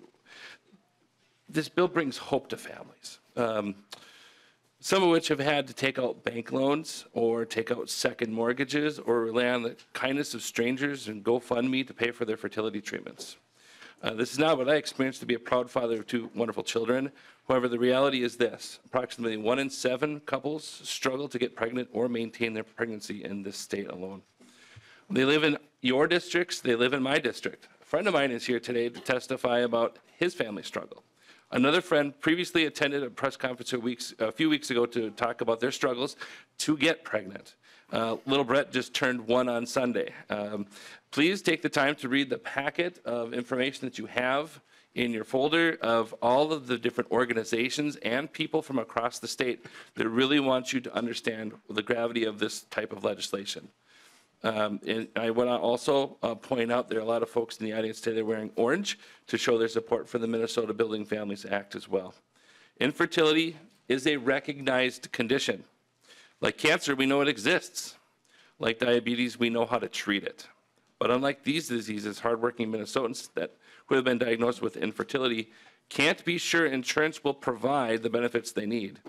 this bill brings hope to families, some of which have had to take out bank loans or take out second mortgages or rely on the kindness of strangers and GoFundMe to pay for their fertility treatments. This is not what I experienced to be a proud father of 2 wonderful children. However, the reality is this: approximately 1 in 7 couples struggle to get pregnant or maintain their pregnancy in this state alone. They live in your districts, they live in my district. A friend of mine is here today to testify about his family struggle. Another friend previously attended a press conference a few weeks ago to talk about their struggles to get pregnant. Little Brett just turned 1 on Sunday. Please take the time to read the packet of information that you have in your folder of all of the different organizations and people from across the state that really want you to understand the gravity of this type of legislation. And I want to also point out there are a lot of folks in the audience today that are wearing orange to show their support for the Minnesota Building Families Act as well. Infertility is a recognized condition. Like cancer, we know it exists. Like diabetes, we know how to treat it. But unlike these diseases, hardworking Minnesotans who have been diagnosed with infertility can't be sure insurance will provide the benefits they need.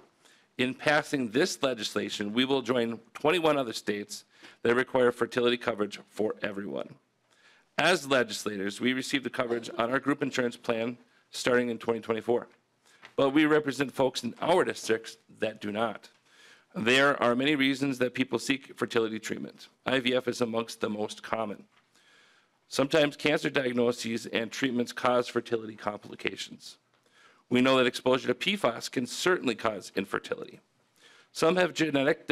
In passing this legislation, we will join 21 other states that require fertility coverage for everyone. As legislators, we receive the coverage on our group insurance plan starting in 2024. But we represent folks in our districts that do not. There are many reasons that people seek fertility treatment. IVF is amongst the most common. Sometimes cancer diagnoses and treatments cause fertility complications. We know that exposure to PFAS can certainly cause infertility. Some have genetic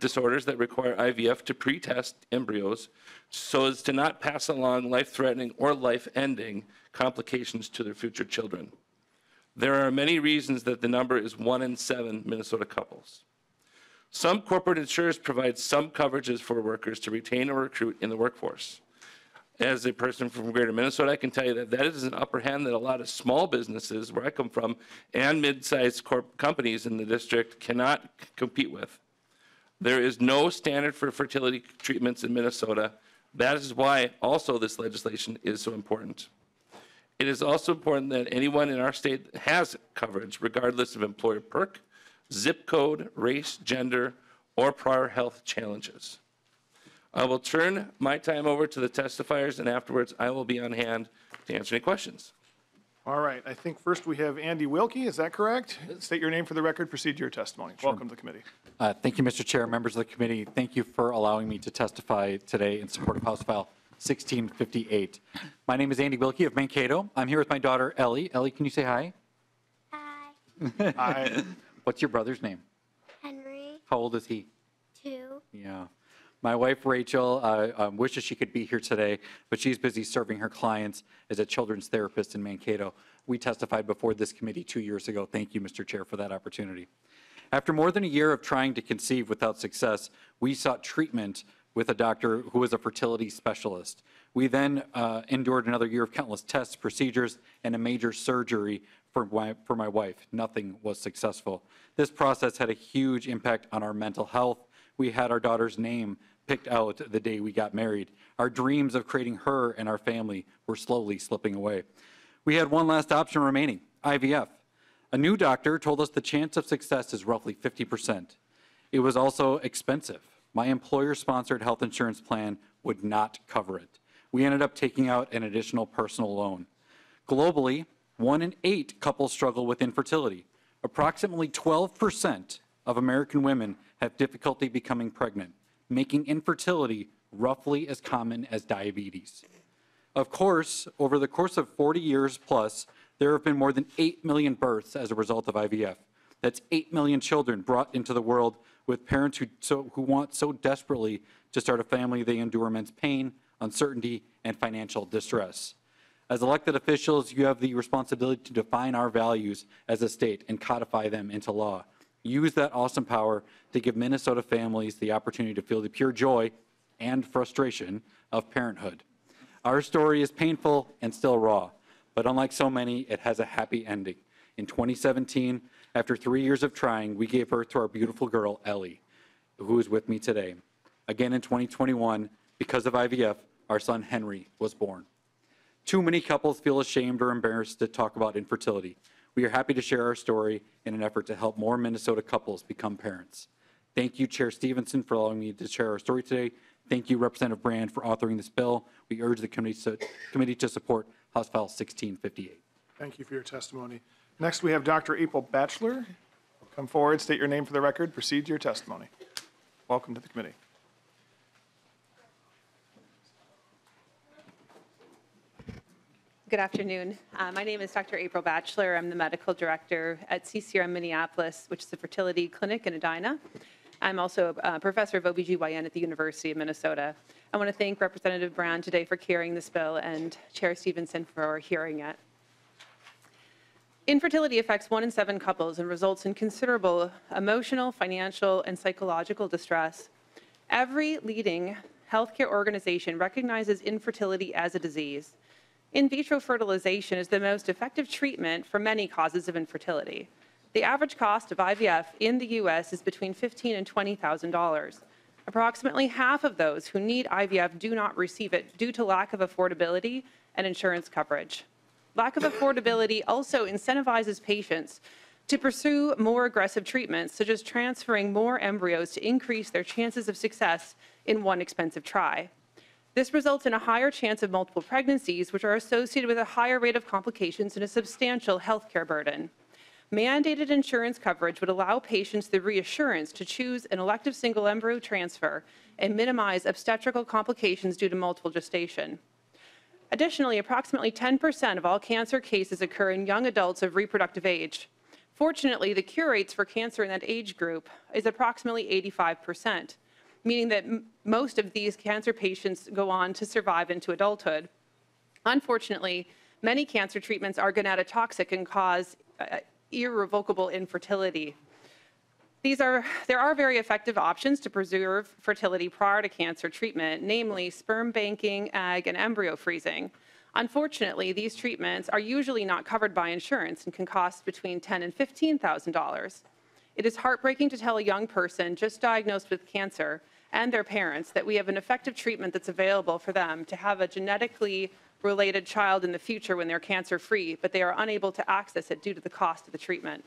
disorders that require IVF to pre-test embryos so as to not pass along life-threatening or life-ending complications to their future children. There are many reasons that the number is 1 in 7 Minnesota couples. Some corporate insurers provide some coverages for workers to retain or recruit in the workforce. As a person from greater Minnesota, I can tell you that that is an upper hand that a lot of small businesses where I come from and mid-sized companies in the district cannot compete with. There is no standard for fertility treatments in Minnesota. That is why also this legislation is so important. It is also important that anyone in our state has coverage regardless of employer perk, zip code, race, gender, or prior health challenges. I will turn my time over to the testifiers, and afterwards I will be on hand to answer any questions. All right, I think first we have Andy Wilkie, is that correct? State your name for the record, proceed to your testimony. Welcome to the committee. Thank you, Mr. Chair, members of the committee. Thank you for allowing me to testify today in support of House File 1658. My name is Andy Wilkie of Mankato. I'm here with my daughter, Ellie. Ellie, can you say hi? Hi. Hi. What's your brother's name? Henry. How old is he? 2. Yeah. My wife, Rachel, wishes she could be here today, but she's busy serving her clients as a children's therapist in Mankato. We testified before this committee 2 years ago. Thank you, Mr. Chair, for that opportunity. After more than a year of trying to conceive without success, we sought treatment with a doctor who was a fertility specialist. We then endured another year of countless tests, procedures, and a major surgery for my wife. Nothing was successful. This process had a huge impact on our mental health. We had our daughter's name picked out the day we got married. Our dreams of creating her and our family were slowly slipping away. We had one last option remaining, IVF. A new doctor told us the chance of success is roughly 50%. It was also expensive. My employer-sponsored health insurance plan would not cover it. We ended up taking out an additional personal loan. Globally, 1 in 8 couples struggle with infertility. Approximately 12% of American women have difficulty becoming pregnant, making infertility roughly as common as diabetes. Of course, over the course of 40 years plus, there have been more than 8 million births as a result of IVF. That's 8 million children brought into the world with parents who want so desperately to start a family they endure immense pain, uncertainty, and financial distress. As elected officials, you have the responsibility to define our values as a state and codify them into law. Use that awesome power to give Minnesota families the opportunity to feel the pure joy and frustration of parenthood. Our story is painful and still raw, but unlike so many, it has a happy ending. In 2017, after 3 years of trying, we gave birth to our beautiful girl, Ellie, who is with me today. Again in 2021, because of IVF, our son Henry was born. Too many couples feel ashamed or embarrassed to talk about infertility. We are happy to share our story in an effort to help more Minnesota couples become parents. Thank you, Chair Stevenson, for allowing me to share our story today. Thank you, Representative Brand, for authoring this bill. We urge the committee to support House File 1658. Thank you for your testimony. Next, we have Dr. April Batchelor. Come forward, state your name for the record, proceed to your testimony. Welcome to the committee. Good afternoon. My name is Dr. April Batchelor. I'm the medical director at CCRM Minneapolis, which is a fertility clinic in Edina. I'm also a professor of OBGYN at the University of Minnesota. I want to thank Representative Brand today for carrying this bill and Chair Stevenson for hearing it. Infertility affects 1 in 7 couples and results in considerable emotional, financial, and psychological distress. Every leading healthcare organization recognizes infertility as a disease. In vitro fertilization is the most effective treatment for many causes of infertility. The average cost of IVF in the U.S. is between $15,000 and $20,000. Approximately half of those who need IVF do not receive it due to lack of affordability and insurance coverage. Lack of affordability also incentivizes patients to pursue more aggressive treatments, such as transferring more embryos to increase their chances of success in one expensive try. This results in a higher chance of multiple pregnancies, which are associated with a higher rate of complications and a substantial healthcare burden. Mandated insurance coverage would allow patients the reassurance to choose an elective single embryo transfer and minimize obstetrical complications due to multiple gestation. Additionally, approximately 10% of all cancer cases occur in young adults of reproductive age. Fortunately, the cure rates for cancer in that age group is approximately 85%, meaning that most of these cancer patients go on to survive into adulthood. Unfortunately, many cancer treatments are gonatotoxic and cause irrevocable infertility. There are very effective options to preserve fertility prior to cancer treatment, namely sperm banking, egg, and embryo freezing. Unfortunately, these treatments are usually not covered by insurance and can cost between $10,000 and $15,000. It is heartbreaking to tell a young person just diagnosed with cancer and their parents that we have an effective treatment that's available for them to have a genetically related child in the future when they're cancer-free, but they are unable to access it due to the cost of the treatment.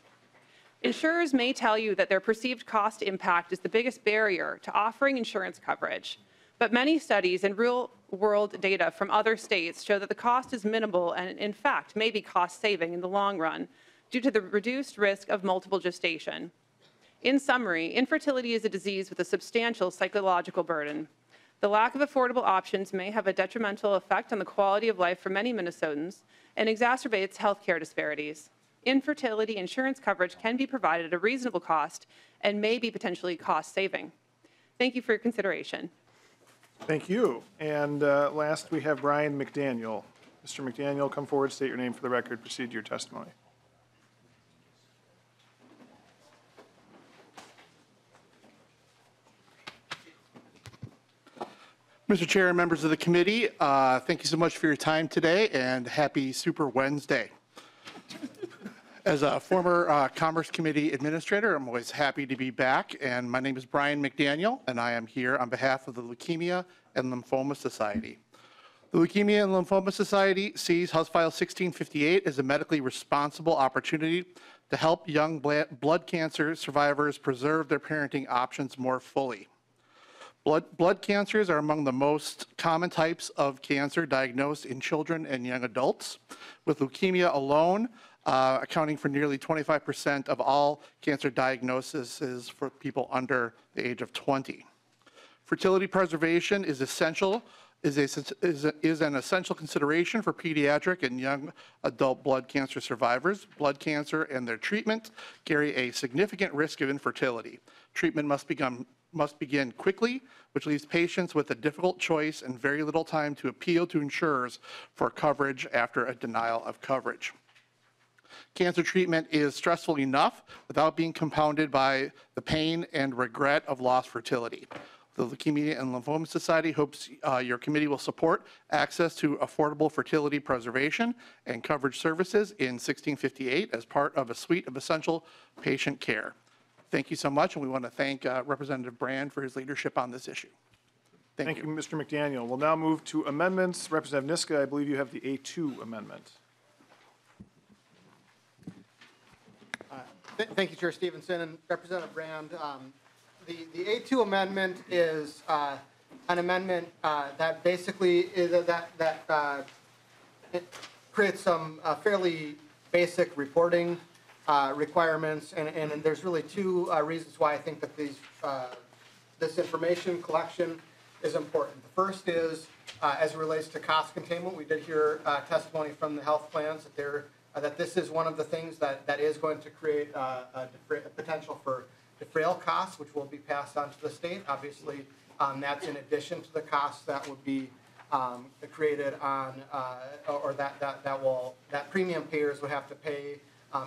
Insurers may tell you that their perceived cost impact is the biggest barrier to offering insurance coverage, but many studies and real-world data from other states show that the cost is minimal and, in fact, may be cost-saving in the long run due to the reduced risk of multiple gestation. In summary, infertility is a disease with a substantial psychological burden. The lack of affordable options may have a detrimental effect on the quality of life for many Minnesotans and exacerbates healthcare disparities. Infertility insurance coverage can be provided at a reasonable cost and may be potentially cost-saving. Thank you for your consideration. Thank you. And last, we have Brian McDaniel. Mr. McDaniel, come forward, state your name for the record, proceed to your testimony. Mr. Chair and members of the committee, thank you so much for your time today and happy Super Wednesday. As a former Commerce Committee Administrator, I'm always happy to be back, and my name is Brian McDaniel, and I am here on behalf of the Leukemia and Lymphoma Society. The Leukemia and Lymphoma Society sees House File 1658 as a medically responsible opportunity to help young blood cancer survivors preserve their parenting options more fully. Blood cancers are among the most common types of cancer diagnosed in children and young adults, with leukemia alone accounting for nearly 25% of all cancer diagnoses for people under the age of 20. Fertility preservation is an essential consideration for pediatric and young adult blood cancer survivors. Blood cancer and their treatment carry a significant risk of infertility. Treatment must begin quickly, which leaves patients with a difficult choice and very little time to appeal to insurers for coverage after a denial of coverage. Cancer treatment is stressful enough without being compounded by the pain and regret of lost fertility. The Leukemia and Lymphoma Society hopes your committee will support access to affordable fertility preservation and coverage services in 1658 as part of a suite of essential patient care. Thank you so much, and we want to thank Representative Brand for his leadership on this issue. Thank you. Mr. McDaniel. We'll now move to amendments. Representative Niska, I believe you have the A2 amendment. Thank you, Chair Stevenson and Representative Brand. The A2 amendment is an amendment that basically is it creates some fairly basic reporting requirements, and there's really two reasons why I think that this information collection is important. The first is as it relates to cost containment. We did hear testimony from the health plans that this is one of the things that is going to create a potential for defrail costs, which will be passed on to the state. Obviously, that's in addition to the costs that would be created on, or that premium payers would have to pay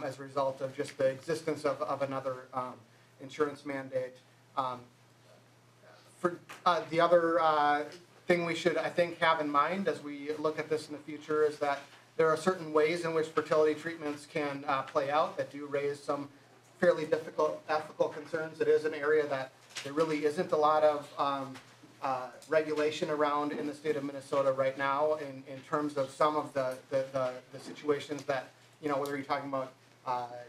as a result of just the existence of another insurance mandate. For the other thing we should, I think, have in mind as we look at this in the future is that there are certain ways in which fertility treatments can play out that do raise some fairly difficult ethical concerns. It is an area that there really isn't a lot of regulation around in the state of Minnesota right now in terms of some of the situations that, whether you're talking about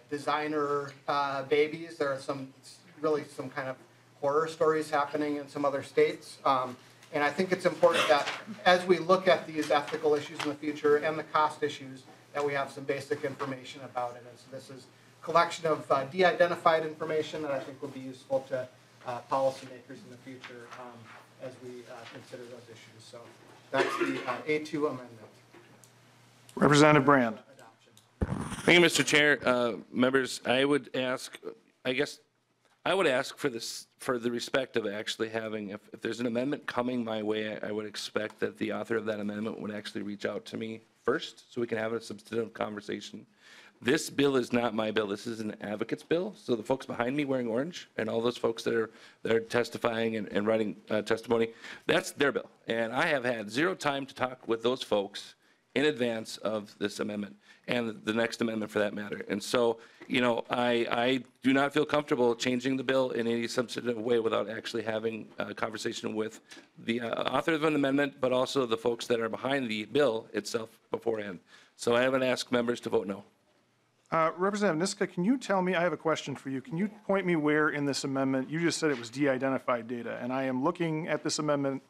designer babies, there are some kind of horror stories happening in some other states. And I think it's important that as we look at these ethical issues in the future and the cost issues, that we have some basic information about it. And so this is a collection of de-identified information that I think will be useful to policymakers in the future as we consider those issues. So that's the A2 amendment. Representative Brand. Thank you, Mr. Chair. Members, I would ask for the respect of actually having, if there's an amendment coming my way, I would expect that the author of that amendment would actually reach out to me first so we can have a substantive conversation. This bill is not my bill. This is an advocate's bill. So the folks behind me wearing orange and all those folks that are testifying and writing testimony, that's their bill. And I have had zero time to talk with those folks in advance of this amendment and the next amendment for that matter. And so, I do not feel comfortable changing the bill in any substantive way without actually having a conversation with the author of an amendment, but also the folks that are behind the bill itself beforehand. So I haven't asked members to vote no. Representative Niska, can you tell me, I have a question for you. Can you point me where in this amendment, you just said it was de-identified data, and I am looking at this amendment,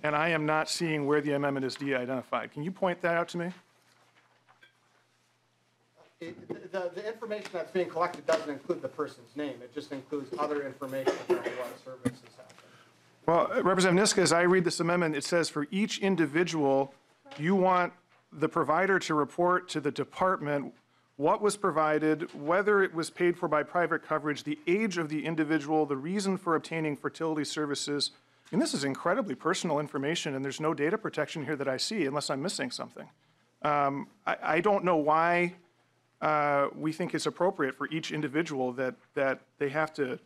and I am not seeing where the amendment is de-identified. Can you point that out to me? The information that's being collected doesn't include the person's name. It just includes other information about what services happen. Well, Representative Niska, as I read this amendment, it says for each individual, you want the provider to report to the department what was provided, whether it was paid for by private coverage, the age of the individual, the reason for obtaining fertility services. And this is incredibly personal information, and there's no data protection here that I see, unless I'm missing something. I don't know why we think it's appropriate for each individual that they have to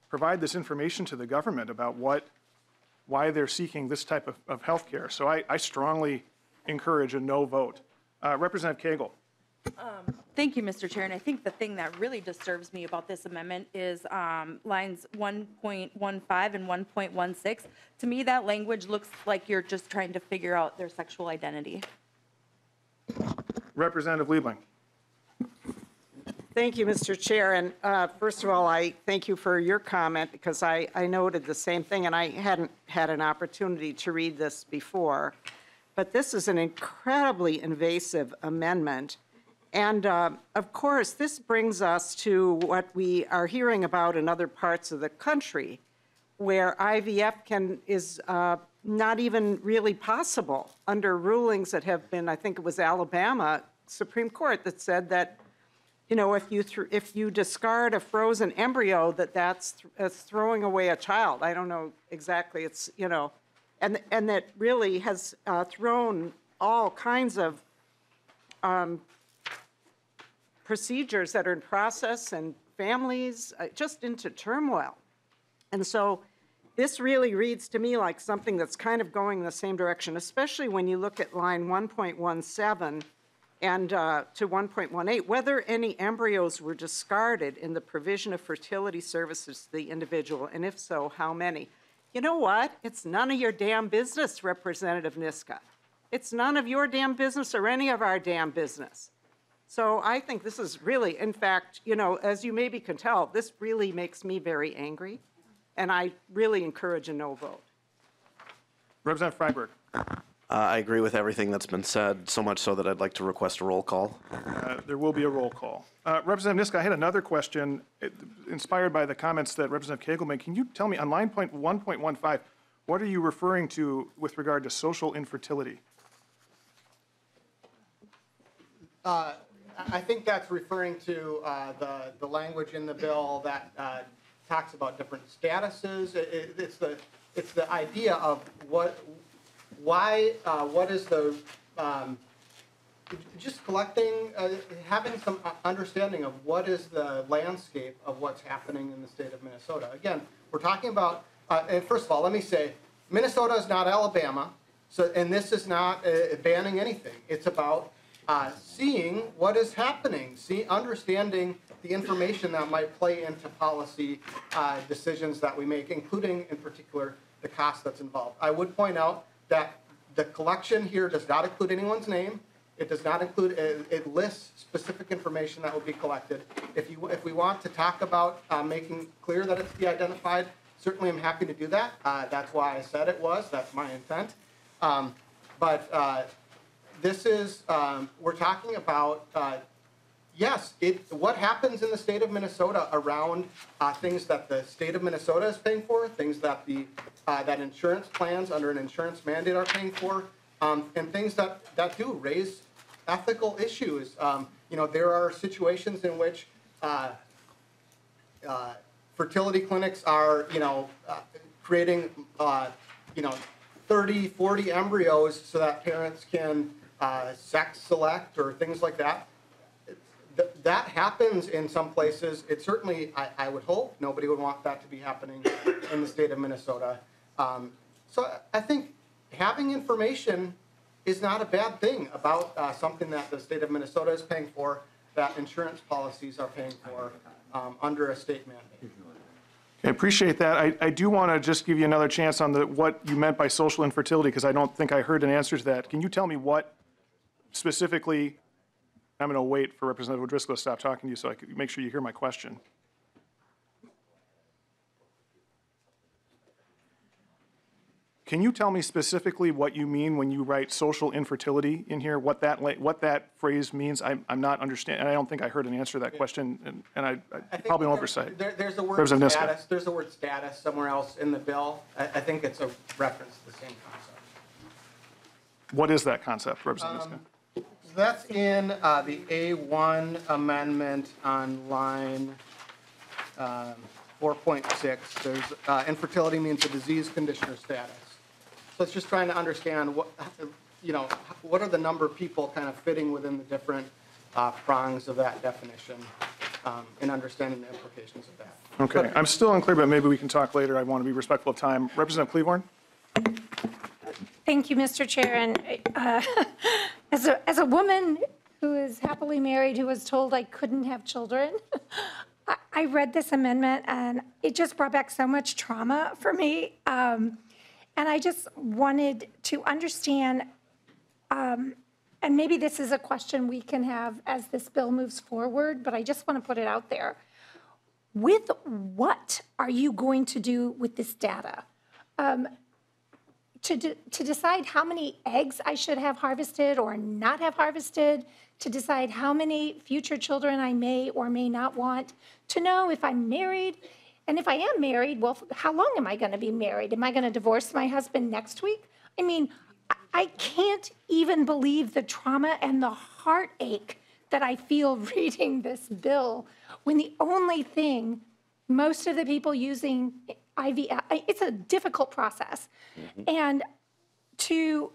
provide this information to the government about why they're seeking this type of health care. So I strongly encourage a no vote. Representative Cagle. Thank you, Mr. Chair. And I think the thing that really disturbs me about this amendment is lines 1.15 and 1.16. To me, that language looks like you're just trying to figure out their sexual identity. Representative Liebling. Thank you, Mr. Chair. And first of all, I thank you for your comment because I noted the same thing, and I hadn't had an opportunity to read this before. But this is an incredibly invasive amendment. And of course, this brings us to what we are hearing about in other parts of the country, where IVF is not even really possible under rulings that have been, I think it was Alabama Supreme Court that said that, if you discard a frozen embryo, that's throwing away a child. I don't know exactly. It's and that really has thrown all kinds of procedures that are in process and families just into turmoil. And so this really reads to me like something that's kind of going in the same direction, especially when you look at line 1.17 and to 1.18, whether any embryos were discarded in the provision of fertility services to the individual, and if so, how many? You know what? It's none of your damn business, Representative Niska. It's none of your damn business or any of our damn business. So I think this is really, in fact, as you maybe can tell, this really makes me very angry, and I really encourage a no vote. Representative Freiberg. I agree with everything that's been said, so much so that I'd like to request a roll call. There will be a roll call. Representative Niska, I had another question inspired by the comments that Representative Cagle made. Can you tell me on line 1.15, what are you referring to with regard to social infertility? I think that's referring to the language in the bill that talks about different statuses. It's the idea of what is the just collecting, having some understanding of what is the landscape of what's happening in the state of Minnesota. Again, we're talking about, and first of all, let me say, Minnesota is not Alabama, and this is not banning anything. It's about seeing what is happening, understanding the information that might play into policy decisions that we make, including in particular the cost that's involved. I would point out that the collection here does not include anyone's name. It does not include, it lists specific information that will be collected. If we want to talk about making clear that it's de-identified, certainly I'm happy to do that. That's why I said it was, that's my intent. This is, we're talking about, yes, what happens in the state of Minnesota around things that the state of Minnesota is paying for, things that that insurance plans under an insurance mandate are paying for, and things that do raise ethical issues. There are situations in which fertility clinics are, creating, 30, 40 embryos so that parents can sex select or things like that. That happens in some places. It certainly, I would hope, nobody would want that to be happening in the state of Minnesota. So I think having information is not a bad thing about something that the state of Minnesota is paying for, that insurance policies are paying for under a state mandate. I appreciate that. I do want to just give you another chance on what you meant by social infertility, because I don't think I heard an answer to that. Can you tell me what specifically? I'm going to wait for Representative O'Driscoll to stop talking to you so I can make sure you hear my question. Can you tell me specifically what you mean when you write social infertility in here, what that phrase means? I'm not understanding, and I don't think I heard an answer to that question, and I probably an oversight. There's the word status. There's the word status somewhere else in the bill. I think it's a reference to the same concept. What is that concept, Representative Niska? That's in the A1 amendment on line 4.6. There's infertility means a disease, condition, or status. So it's just trying to understand what are the number of people kind of fitting within the different prongs of that definition, and understanding the implications of that. Okay, I'm still unclear, but maybe we can talk later. I want to be respectful of time. Representative Cleavorn? Thank you, Mr. Chair. And as a woman who is happily married, who was told I couldn't have children, I read this amendment and it just brought back so much trauma for me. And I just wanted to understand, and maybe this is a question we can have as this bill moves forward, but I just want to put it out there. With what are you going to do with this data? To decide how many eggs I should have harvested or not have harvested, to decide how many future children I may or may not want, to know if I'm married, and if I am married, well, how long am I going to be married? Am I going to divorce my husband next week? I mean, I can't even believe the trauma and the heartache that I feel reading this bill, when the only thing most of the people using IVF, it's a difficult process. And to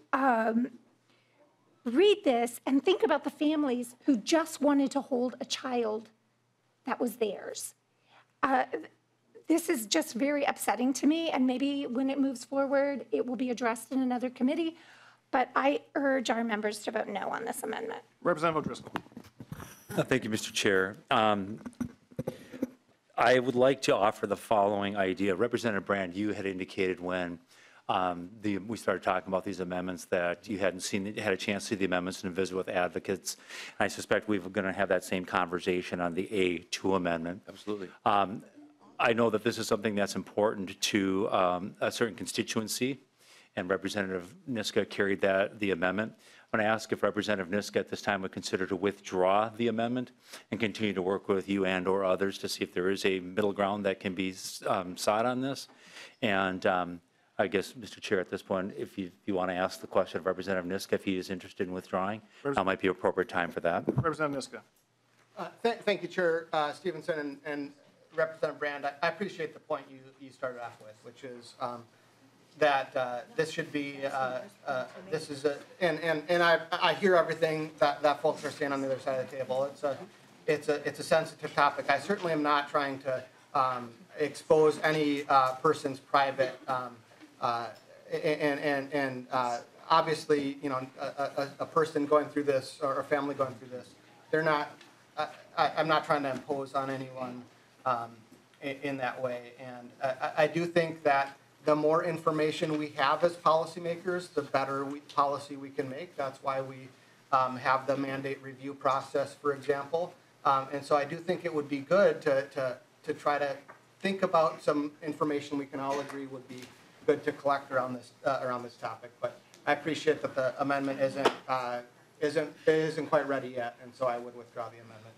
read this and think about the families who just wanted to hold a child that was theirs. This is just very upsetting to me, and maybe when it moves forward, it will be addressed in another committee. But I urge our members to vote no on this amendment. Representative O'Driscoll. Thank you, Mr. Chair. I would like to offer the following idea. Representative Brand, you had indicated when we started talking about these amendments that you hadn't had a chance to see the amendments and visit with advocates. I suspect we're going to have that same conversation on the A2 amendment. Absolutely. I know that this is something that's important to a certain constituency, and Representative Niska carried the amendment. I'm going to ask if Representative Niska at this time would consider to withdraw the amendment and continue to work with you and or others to see if there is a middle ground that can be sought on this. And I guess, Mr. Chair, at this point, if you want to ask the question of Representative Niska if he is interested in withdrawing, that might be an appropriate time for that. Representative Niska. Thank you, Chair Stevenson and Representative Brand. I appreciate the point you started off with, which is that this should be, this is and I hear everything that folks are saying on the other side of the table. It's a sensitive topic. I certainly am not trying to expose any person's private, and obviously, you know, a person going through this or a family going through this, they're not, I'm not trying to impose on anyone in that way. And I do think that the more information we have as policymakers, the better policy we can make. That's why we have the mandate review process, for example. And so I do think it would be good to try to think about some information we can all agree would be good to collect around this topic. But I appreciate that the amendment isn't quite ready yet, and so I would withdraw the amendment.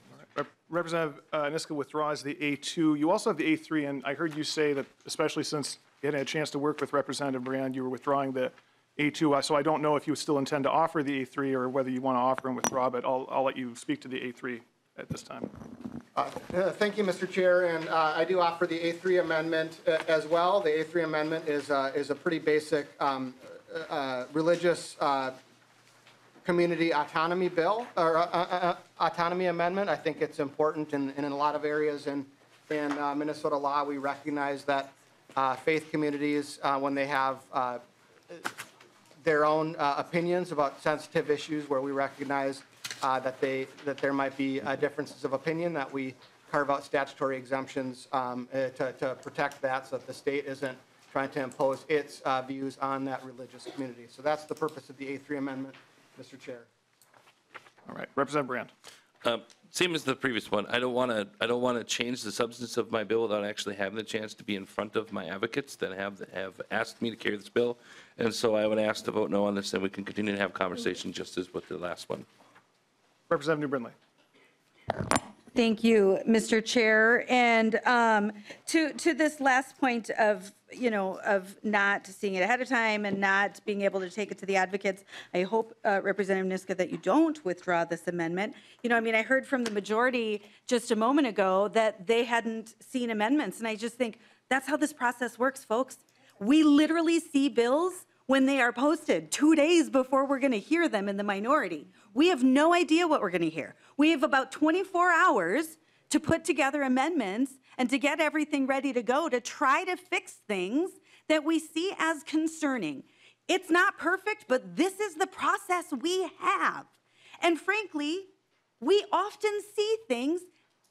Representative Niska withdraws the A2. You also have the A3, and I heard you say that, especially since you hadn't had a chance to work with Representative Brand, you were withdrawing the A2. So I don't know if you still intend to offer the A3 or whether you want to offer and withdraw, but I'll let you speak to the A3 at this time. Thank you, Mr. Chair, and I do offer the A3 amendment as well. The A3 amendment is a pretty basic religious community autonomy bill or autonomy amendment. I think it's important in a lot of areas in Minnesota law. We recognize that faith communities, when they have their own opinions about sensitive issues where we recognize that there might be differences of opinion, that we carve out statutory exemptions to protect that so that the state isn't trying to impose its views on that religious community. So that's the purpose of the A3 amendment, Mr. Chair. All right, Representative Brand. Same as the previous one. I don't want to change the substance of my bill without actually having the chance to be in front of my advocates that have asked me to carry this bill. And so I would ask to vote no on this, and we can continue to have conversation just as with the last one. Representative New Brindley. Thank you, Mr. Chair. And to this last point of, of not seeing it ahead of time and not being able to take it to the advocates, I hope, Representative Niska, that you don't withdraw this amendment. I heard from the majority just a moment ago that they hadn't seen amendments. And I just think that's how this process works, folks. We literally see bills when they are posted 2 days before we're going to hear them in the minority. We have no idea what we're going to hear. We have about 24 hours to put together amendments and to get everything ready to go to try to fix things that we see as concerning. It's not perfect, but this is the process we have. And frankly, we often see things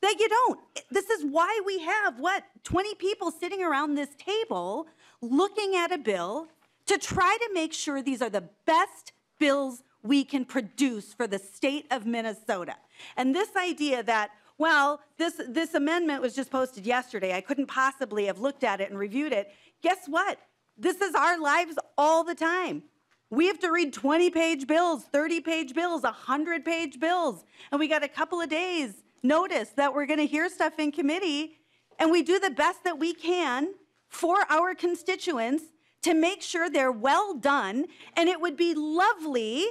that you don't. This is why we have, 20 people sitting around this table looking at a bill to try to make sure these are the best bills we can produce for the state of Minnesota. And this idea that, well, this amendment was just posted yesterday, I couldn't possibly have looked at it and reviewed it. Guess what? This is our lives all the time. We have to read 20-page bills, 30-page bills, 100-page bills, and we got a couple of days notice that we're going to hear stuff in committee, and we do the best that we can for our constituents to make sure they're well done. And it would be lovely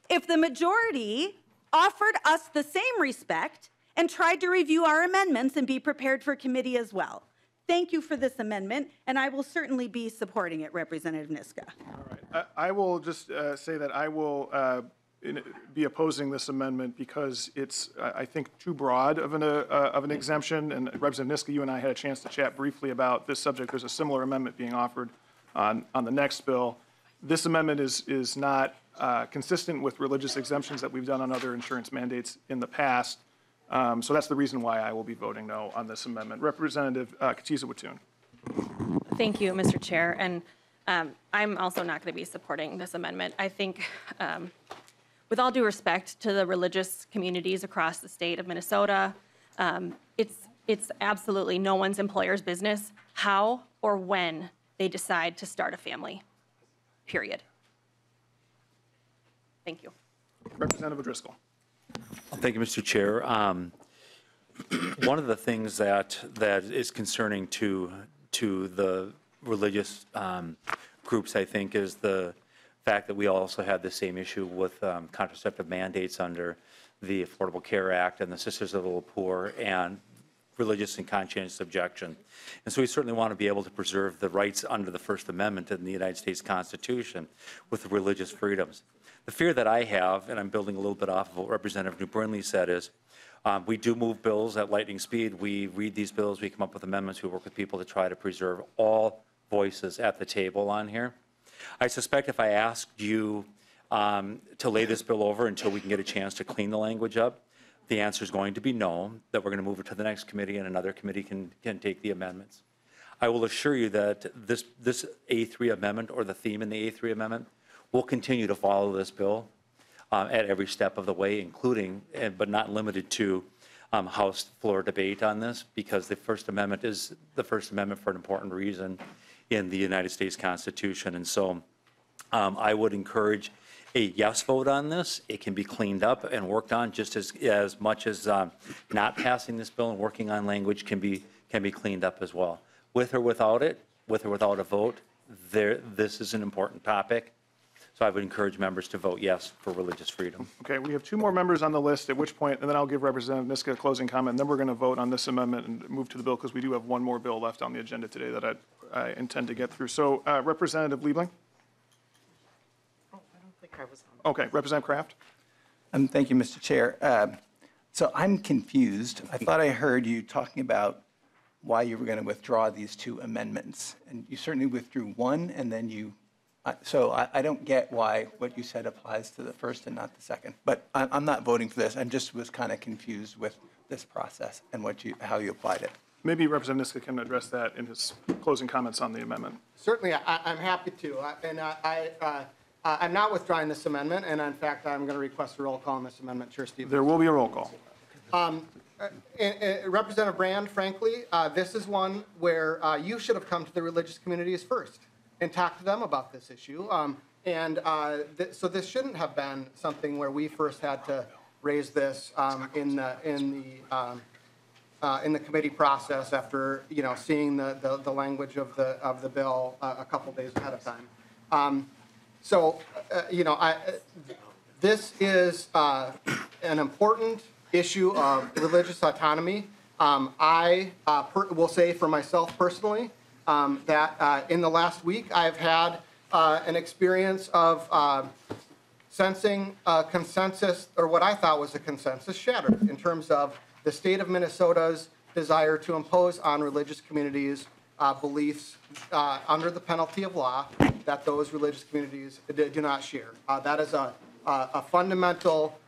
if the majority offered us the same respect and tried to review our amendments and be prepared for committee as well. Thank you for this amendment, and I will certainly be supporting it, Representative Niska. All right. I will just say that I will be opposing this amendment because it's, I think, too broad of an exemption. And Representative Niska, you and I had a chance to chat briefly about this subject. There's a similar amendment being offered on the next bill. This amendment is not consistent with religious exemptions that we've done on other insurance mandates in the past. So that's the reason why I will be voting no on this amendment. Representative Katiza-Watoon. Thank you, Mr. Chair. And I'm also not going to be supporting this amendment. I think, with all due respect to the religious communities across the state of Minnesota, it's absolutely no one's employer's business how or when they decide to start a family, period. Thank you. Representative O'Driscoll. Thank you, Mr. Chair. One of the things that is concerning to the religious groups, I think, is the fact that we also have the same issue with contraceptive mandates under the Affordable Care Act and the Sisters of the Little Poor and religious and conscientious objection. And so we certainly want to be able to preserve the rights under the First Amendment in the United States Constitution with the religious freedoms. The fear that I have, and I'm building a little bit off of what Representative New Brindley said, is we do move bills at lightning speed. We read these bills, we come up with amendments, we work with people to try to preserve all voices at the table on here. I suspect if I asked you to lay this bill over until we can get a chance to clean the language up, the answer is going to be no, that we're going to move it to the next committee and another committee can take the amendments. I will assure you that this A3 amendment, or the theme in the A3 amendment, will continue to follow this bill at every step of the way, including, but not limited to, House floor debate on this, because the First Amendment is the First Amendment for an important reason in the United States Constitution. And so I would encourage a yes vote on this. It can be cleaned up and worked on just as much as not passing this bill and working on language can be cleaned up as well. With or without it, with or without a vote, this is an important topic. So I would encourage members to vote yes for religious freedom. Okay, we have 2 more members on the list, at which point, and then I'll give Representative Niska a closing comment, and then we're going to vote on this amendment and move to the bill, because we do have 1 more bill left on the agenda today that I intend to get through. So Representative Liebling? Oh, I don't think I was on. Okay, Representative Kraft? Thank you, Mr. Chair. So I'm confused. I thought I heard you talking about why you were going to withdraw these 2 amendments. And you certainly withdrew 1, and then you, so I don't get why what you said applies to the first and not the second. But I'm not voting for this. I just was kind of confused with this process and how you applied it. Maybe Representative Niska can address that in his closing comments on the amendment. Certainly, I'm happy to. I'm not withdrawing this amendment, and in fact, I'm going to request a roll call on this amendment. Chair Stevens. There will be a roll call. Representative Brand, frankly, this is one where you should have come to the religious communities first and talked to them about this issue. So this shouldn't have been something where we first had to raise this in the committee process after seeing the language of the bill a couple days ahead of time. This is an important issue of religious autonomy. I will say for myself personally that in the last week I've had an experience of sensing a consensus, or what I thought was a consensus, shattered in terms of the state of Minnesota's desire to impose on religious communities beliefs under the penalty of law that those religious communities do not share. That is a fundamental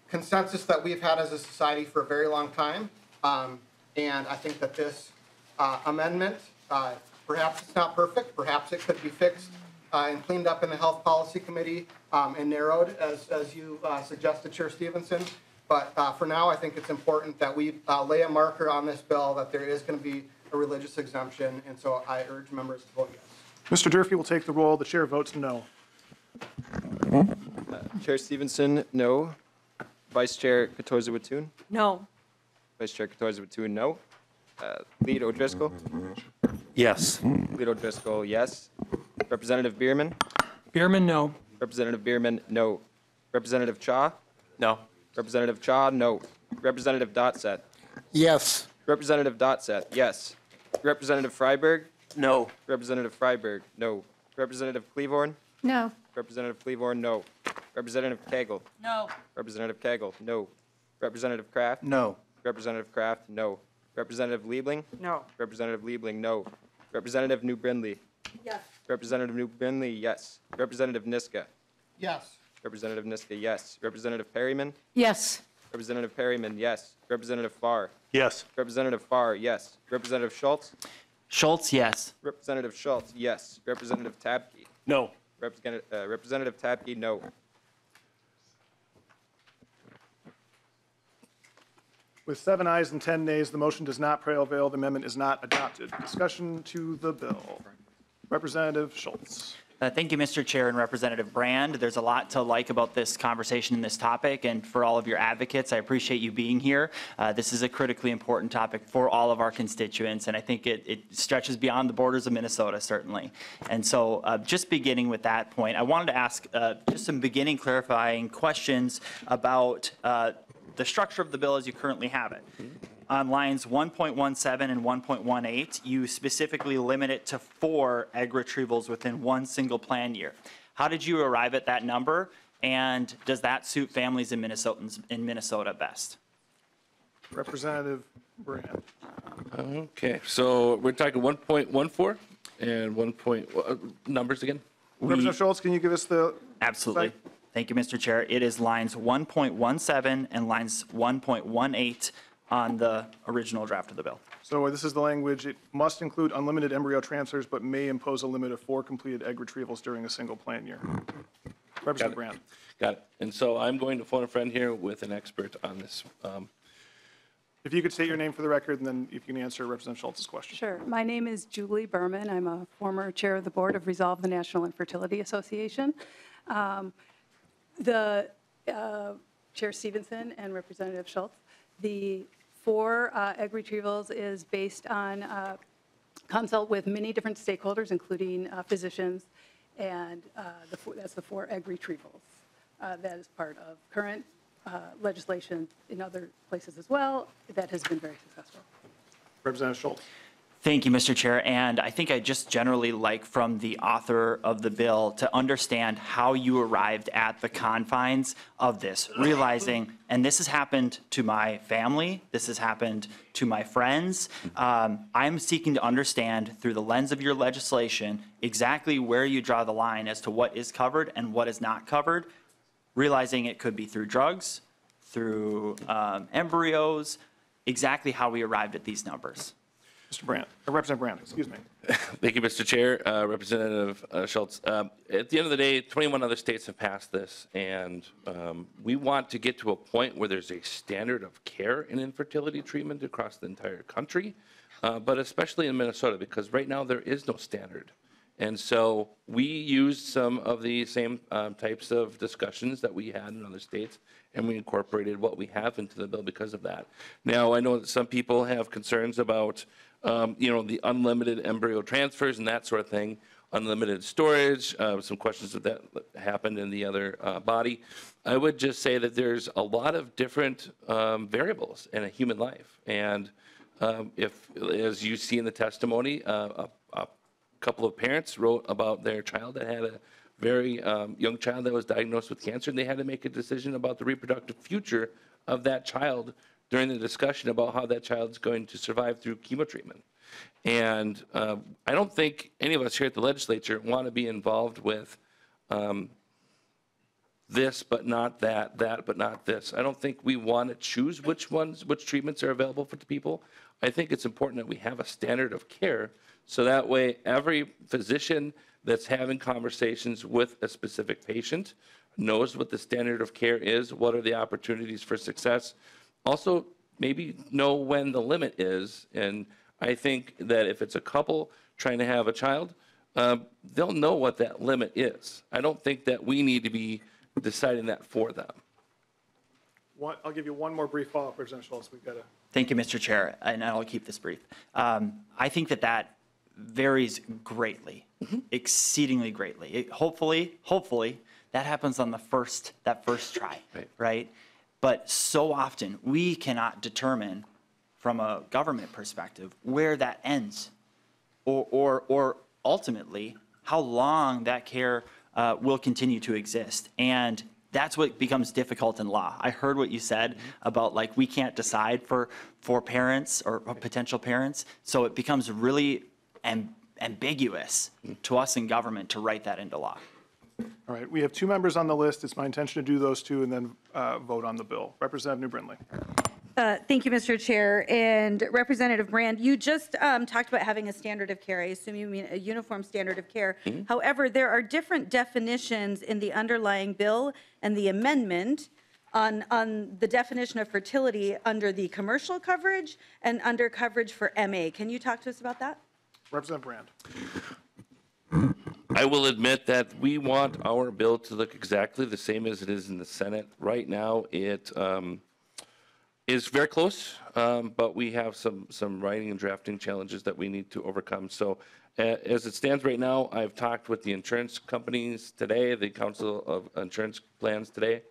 consensus that we've had as a society for a very long time. And I think that this amendment, perhaps it's not perfect, perhaps it could be fixed and cleaned up in the Health Policy Committee and narrowed, as you suggested, Chair Stevenson. But for now, I think it's important that we lay a marker on this bill that there is going to be a religious exemption, and so I urge members to vote yes. Mr. Durfee will take the roll. The chair votes no. Chair Stevenson, no. Vice Chair Katorza-Wittun? No. Vice Chair Katorza-Wittun, no. Lead O'Driscoll? Yes. Lead O'Driscoll, yes. Representative Bierman? Bierman, no. Representative Bierman, no. Representative Cha? No. Representative Cha, no. Representative Dotset? Yes. Representative Dotset, yes. Representative Freiberg? No. Representative Freiberg, no. Representative Cleavorn? No. Representative Cleavorn, no. Representative Cagle? No. Representative Cagle, no. Representative Kraft? No. Representative Kraft, no. Representative Liebling? No. Representative Liebling, no. Representative New Brindley? Yes. Representative New Brindley, yes. Representative Niska? Yes. Representative Niska, yes. Representative Perryman? Yes. Representative Perryman, yes. Representative Farr? Yes. Representative Farr, yes. Representative Schultz? Schultz, yes. Representative Schultz, yes. Representative Tabke? No. Representative Tabke, no. With 7 ayes and 10 nays, the motion does not prevail. The amendment is not adopted. Discussion to the bill. Representative Schultz. Thank you, Mr. Chair and Representative Brand. There's a lot to like about this conversation and this topic, and for all of your advocates, I appreciate you being here. This is a critically important topic for all of our constituents, and I think it stretches beyond the borders of Minnesota, certainly. And so just beginning with that point, I wanted to ask just some beginning clarifying questions about the structure of the bill as you currently have it. On lines 1.17 and 1.18, you specifically limit it to 4 egg retrievals within one single plan year. How did you arrive at that number, and does that suit families in Minnesota best? Representative Brand. Okay, so we're talking 1.14? and 1 point, numbers again? Representative Schultz, can you give us the? Absolutely. Thank you, Mr. Chair. It is lines 1.17 and lines 1.18 on the original draft of the bill. So this is the language, it must include unlimited embryo transfers, but may impose a limit of 4 completed egg retrievals during a single plan year. Representative Brand. Got it. And so I'm going to phone a friend here with an expert on this. If you could state your name for the record, and then if you can answer Representative Schultz's question. Sure. My name is Julie Berman. I'm a former chair of the board of Resolve the National Infertility Association. Chair Stevenson and Representative Schultz, the 4 egg retrievals is based on consult with many different stakeholders, including physicians, and that's the 4 egg retrievals. That is part of current legislation in other places as well. That has been very successful. Representative Schultz. Thank you, Mr. Chair. And I think I just generally like from the author of the bill to understand how you arrived at the confines of this, realizing, and this has happened to my family, this has happened to my friends. I'm seeking to understand through the lens of your legislation exactly where you draw the line as to what is covered and what is not covered, realizing it could be through drugs, through embryos, exactly how we arrived at these numbers. Mr. Brandt, or Representative Brandt, excuse me. Thank you, Mr. Chair. Representative Schultz. At the end of the day, 21 other states have passed this, and we want to get to a point where there's a standard of care in infertility treatment across the entire country, but especially in Minnesota, because right now there is no standard. And so we used some of the same types of discussions that we had in other states, and we incorporated what we have into the bill because of that. Now, I know that some people have concerns about the unlimited embryo transfers and that sort of thing, unlimited storage, some questions of that happened in the other body. I would just say that there's a lot of different variables in a human life. And if, as you see in the testimony, a couple of parents wrote about their child that had a very young child that was diagnosed with cancer, and they had to make a decision about the reproductive future of that child during the discussion about how that child's going to survive through chemo treatment. And I don't think any of us here at the legislature want to be involved with this but not that, that but not this. I don't think we want to choose which treatments are available for the people. I think it's important that we have a standard of care so that way every physician that's having conversations with a specific patient knows what the standard of care is, what are the opportunities for success. Also, maybe know when the limit is. And I think that if it's a couple trying to have a child, they'll know what that limit is. I don't think that we need to be deciding that for them. I'll give you one more brief follow-up, Representative Schultz. We've got to. Thank you, Mr. Chair, and I'll keep this brief. I think that varies greatly, exceedingly greatly. Hopefully, that happens on that first try, right? But so often, we cannot determine from a government perspective where that ends or ultimately how long that care will continue to exist. And that's what becomes difficult in law. I heard what you said about like we can't decide for parents or potential parents, so it becomes really ambiguous to us in government to write that into law. All right, we have 2 members on the list. It's my intention to do those 2 and then vote on the bill. Representative New Brindley. Thank you, Mr. Chair. And Representative Brand, you just talked about having a standard of care. I assume you mean a uniform standard of care. However, there are different definitions in the underlying bill and the amendment on the definition of fertility under the commercial coverage and under coverage for MA. Can you talk to us about that? Representative Brand. I will admit that we want our bill to look exactly the same as it is in the Senate. Right now, it is very close, but we have some writing and drafting challenges that we need to overcome. So as it stands right now, I've talked with the insurance companies today, the Council of Insurance Plans today,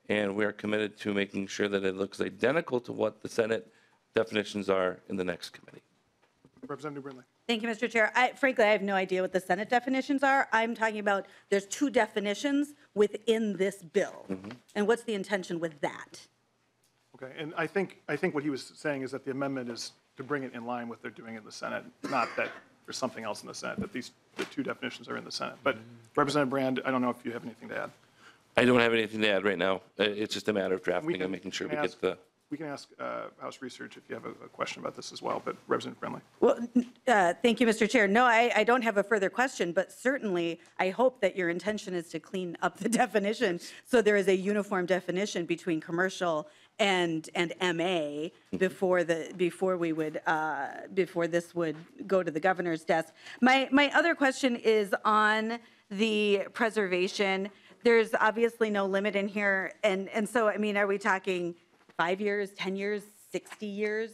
and we are committed to making sure that it looks identical to what the Senate definitions are in the next committee. Representative Brindley. Thank you, Mr. Chair. Frankly, I have no idea what the Senate definitions are. I'm talking about there's 2 definitions within this bill. And what's the intention with that? Okay, and I think what he was saying is that the amendment is to bring it in line with they're doing in the Senate, not that for something else in the Senate, that the two definitions are in the Senate. But Representative Brand, I don't know if you have anything to add. I don't have anything to add right now. It's just a matter of drafting and making sure we get the. We can ask House Research if you have a question about this as well, but Representative Friendly. Well, thank you, Mr. Chair. No, I don't have a further question, but certainly I hope that your intention is to clean up the definition so there is a uniform definition between commercial and MA before this would go to the governor's desk. My other question is on the preservation. There's obviously no limit in here, and so I mean, are we talking 5 years, 10 years, 60 years?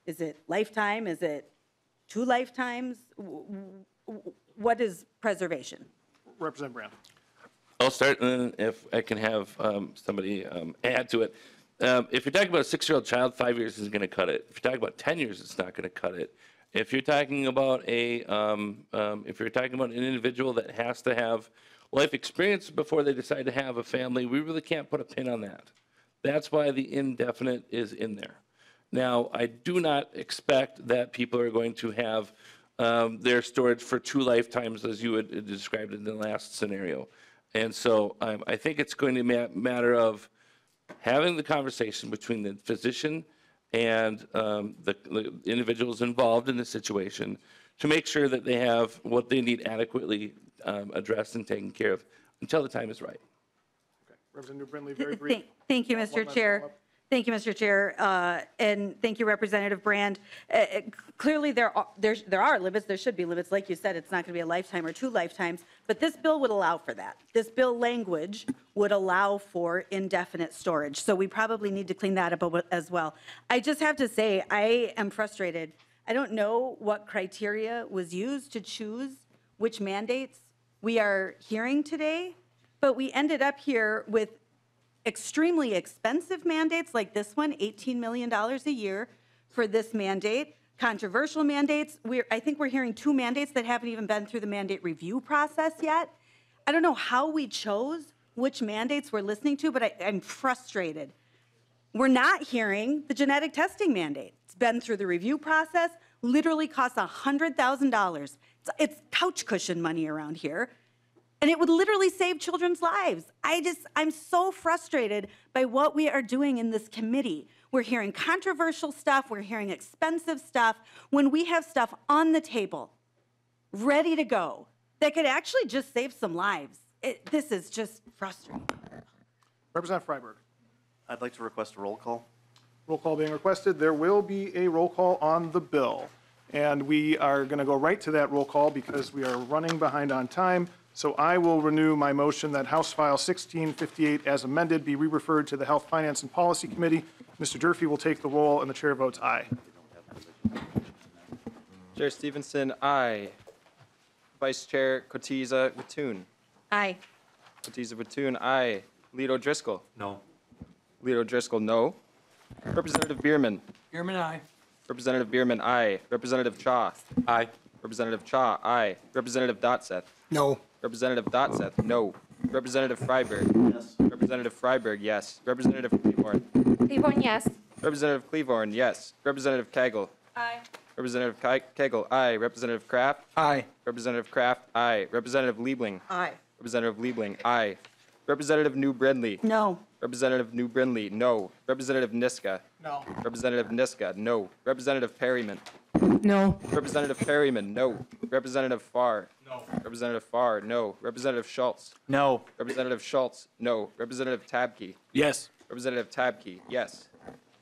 Is it lifetime? Is it 2 lifetimes? What is preservation? Representative Brand. I'll start, and then if I can have somebody add to it. If you're talking about a 6-year-old child, 5 years isn't going to cut it. If you're talking about 10 years, it's not going to cut it. If you're talking about an individual that has to have life experience before they decide to have a family, we really can't put a pin on that. That's why the indefinite is in there. Now, I do not expect that people are going to have their storage for 2 lifetimes, as you had described in the last scenario. And so I think it's going to be a matter of having the conversation between the physician and the individuals involved in the situation to make sure that they have what they need adequately addressed and taken care of until the time is right. Representative Brindley, very brief. Thank you, Mr. Chair. Thank you, Mr. Chair, and thank you, Representative Brand. Clearly, there are limits. There should be limits. Like you said, it's not going to be a lifetime or 2 lifetimes, but this bill would allow for that. This bill language would allow for indefinite storage, so we probably need to clean that up as well. I just have to say, I am frustrated. I don't know what criteria was used to choose which mandates we are hearing today, but we ended up here with extremely expensive mandates like this one, $18 million a year for this mandate. Controversial mandates. I think we're hearing 2 mandates that haven't even been through the mandate review process yet. I don't know how we chose which mandates we're listening to, but I'm frustrated. We're not hearing the genetic testing mandate. It's been through the review process, literally costs $100,000. It's couch cushion money around here. And it would literally save children's lives. I'm so frustrated by what we are doing in this committee. We're hearing controversial stuff, we're hearing expensive stuff, when we have stuff on the table, ready to go, that could actually just save some lives. This is just frustrating. Representative Freiberg. I'd like to request a roll call. Roll call being requested. There will be a roll call on the bill. And we are going to go right to that roll call because we are running behind on time. So I will renew my motion that House File 1658 as amended be re-referred to the Health, Finance, and Policy Committee. Mr. Durfee will take the roll, and the chair votes aye. Chair Stevenson, aye. Vice Chair Cotiza Wattoon. Aye. Cotiza Wattoon, aye. Lito Driscoll. No. Lito Driscoll, no. Representative Bierman. Bierman, aye. Representative Bierman, aye. Representative Cha. Aye. Representative Cha, aye. Representative Dotseth. No. Representative Dotseth, no. Representative Freiberg. Yes. Representative Freiberg, yes. Representative Cleavorn. Cleavorn, yes. Representative Cleavorn, yes. Representative Kegel. Aye. Representative Kegel, aye. Representative Kraft. Aye. Representative Kraft, aye. Representative Liebling. Aye. Representative Liebling, aye. Representative New Brindley. No. Representative New Brindley, no. Representative Niska. No. Representative Niska, no. Representative Perryman. No. Representative Perryman, no. Representative Farr. No. Representative Farr, no. Representative Schultz. No. Representative Schultz, no. Representative Tabke. Yes. Representative Tabke, yes.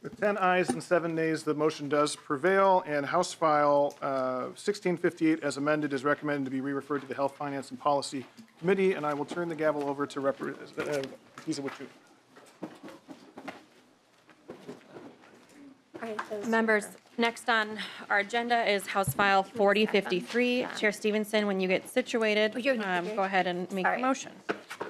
With 10 ayes and 7 nays, the motion does prevail, and House File 1658 as amended is recommended to be re-referred to the Health, Finance, and Policy Committee, and I will turn the gavel over to Representative Wattoon. Members, next on our agenda is House File 4053. Chair Stevenson, when you get situated, go ahead and make a motion.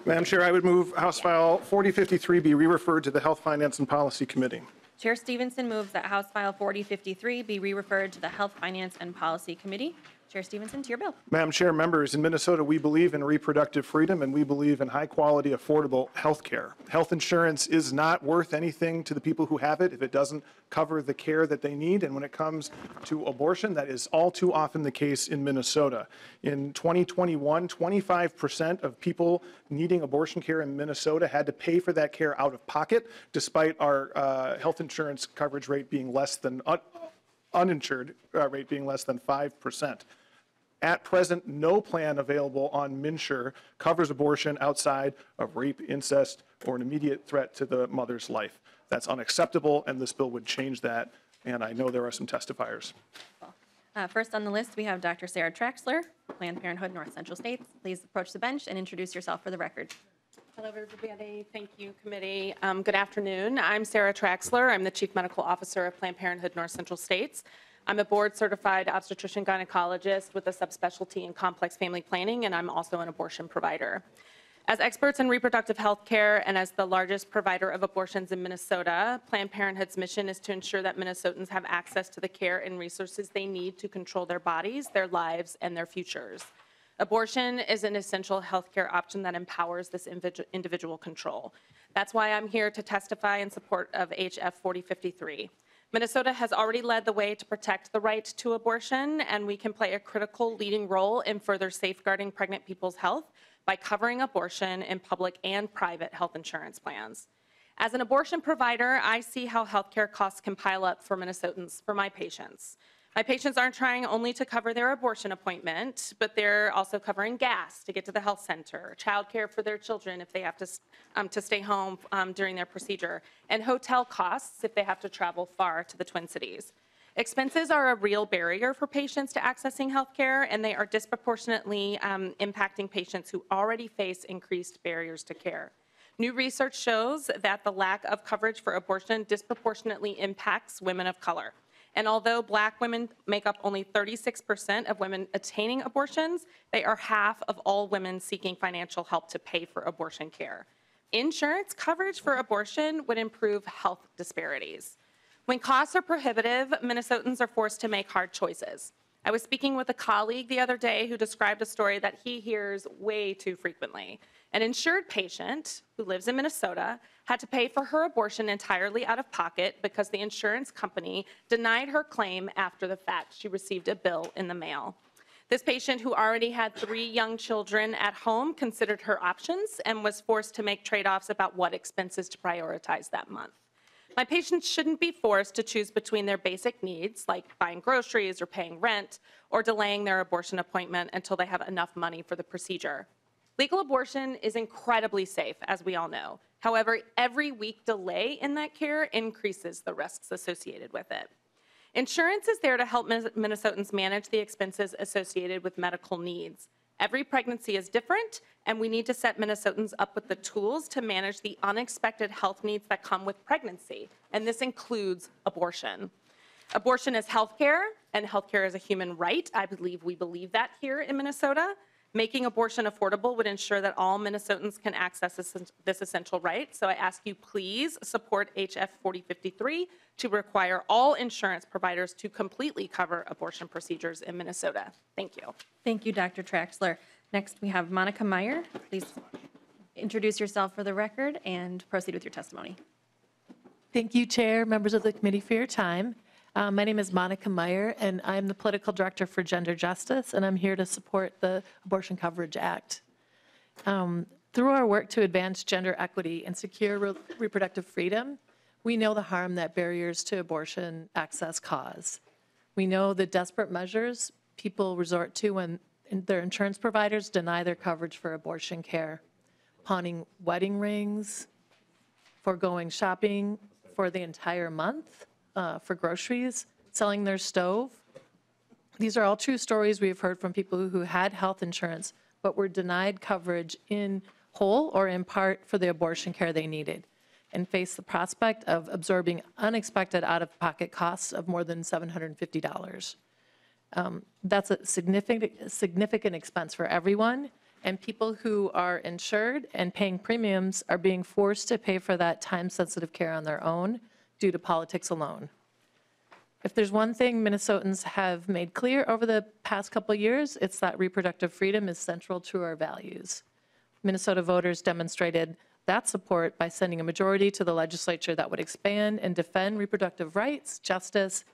Madam Chair, I would move House File 4053 be re-referred to the Health, Finance, and Policy Committee. Chair Stevenson moves that House File 4053 be re-referred to the Health, Finance, and Policy Committee. Chair Stevenson, to your bill. Madam Chair, members, in Minnesota, we believe in reproductive freedom and we believe in high-quality, affordable health care. Health insurance is not worth anything to the people who have it if it doesn't cover the care that they need. And when it comes to abortion, that is all too often the case in Minnesota. In 2021, 25% of people needing abortion care in Minnesota had to pay for that care out of pocket, despite our health insurance coverage rate being less than uninsured rate being less than 5%. At present, no plan available on MNsure covers abortion outside of rape, incest, or an immediate threat to the mother's life. That's unacceptable, and this bill would change that, and I know there are some testifiers. First on the list, we have Dr. Sarah Traxler, Planned Parenthood North Central States. Please approach the bench and introduce yourself for the record. Hello, everybody. Thank you, committee. Good afternoon. I'm Sarah Traxler. I'm the Chief Medical Officer of Planned Parenthood North Central States. I'm a board-certified obstetrician gynecologist with a subspecialty in complex family planning, and I'm also an abortion provider. As experts in reproductive health care and as the largest provider of abortions in Minnesota, Planned Parenthood's mission is to ensure that Minnesotans have access to the care and resources they need to control their bodies, their lives, and their futures. Abortion is an essential healthcare option that empowers this individual control. That's why I'm here to testify in support of HF 4053. Minnesota has already led the way to protect the right to abortion, and we can play a critical leading role in further safeguarding pregnant people's health by covering abortion in public and private health insurance plans. As an abortion provider, I see how healthcare costs can pile up for Minnesotans, for my patients. My patients aren't trying only to cover their abortion appointment, but they're also covering gas to get to the health center, childcare for their children if they have to stay home during their procedure, and hotel costs if they have to travel far to the Twin Cities. Expenses are a real barrier for patients to accessing health care, and they are disproportionately impacting patients who already face increased barriers to care. New research shows that the lack of coverage for abortion disproportionately impacts women of color. And although Black women make up only 36% of women attaining abortions, they are half of all women seeking financial help to pay for abortion care. Insurance coverage for abortion would improve health disparities. When costs are prohibitive, Minnesotans are forced to make hard choices. I was speaking with a colleague the other day who described a story that he hears way too frequently. An insured patient who lives in Minnesota had to pay for her abortion entirely out of pocket because the insurance company denied her claim after the fact. She received a bill in the mail. This patient, who already had 3 young children at home, considered her options and was forced to make trade-offs about what expenses to prioritize that month. My patients shouldn't be forced to choose between their basic needs, like buying groceries or paying rent, or delaying their abortion appointment until they have enough money for the procedure. Legal abortion is incredibly safe, as we all know. However, every week delay in that care increases the risks associated with it. Insurance is there to help Minnesotans manage the expenses associated with medical needs. Every pregnancy is different, and we need to set Minnesotans up with the tools to manage the unexpected health needs that come with pregnancy, and this includes abortion. Abortion is health care, and health care is a human right. I believe we believe that here in Minnesota. Making abortion affordable would ensure that all Minnesotans can access this essential right. So I ask you please support HF 4053 to require all insurance providers to completely cover abortion procedures in Minnesota. Thank you. Thank you, Dr. Traxler. Next, we have Monica Meyer. Please introduce yourself for the record and proceed with your testimony. Thank you, Chair, members of the committee, for your time. My name is Monica Meyer, and I'm the Political Director for Gender Justice, and I'm here to support the Abortion Coverage Act. Through our work to advance gender equity and secure reproductive freedom, we know the harm that barriers to abortion access cause. We know the desperate measures people resort to when their insurance providers deny their coverage for abortion care, pawning wedding rings, foregoing shopping for the entire month, for groceries, selling their stove. These are all true stories we've heard from people who had health insurance but were denied coverage in whole or in part for the abortion care they needed and face the prospect of absorbing unexpected out-of-pocket costs of more than $750. That's a significant expense for everyone, and people who are insured and paying premiums are being forced to pay for that time-sensitive care on their own due to politics alone. If there's one thing Minnesotans have made clear over the past couple of years, it's that reproductive freedom is central to our values. Minnesota voters demonstrated that support by sending a majority to the legislature that would expand and defend reproductive rights, justice,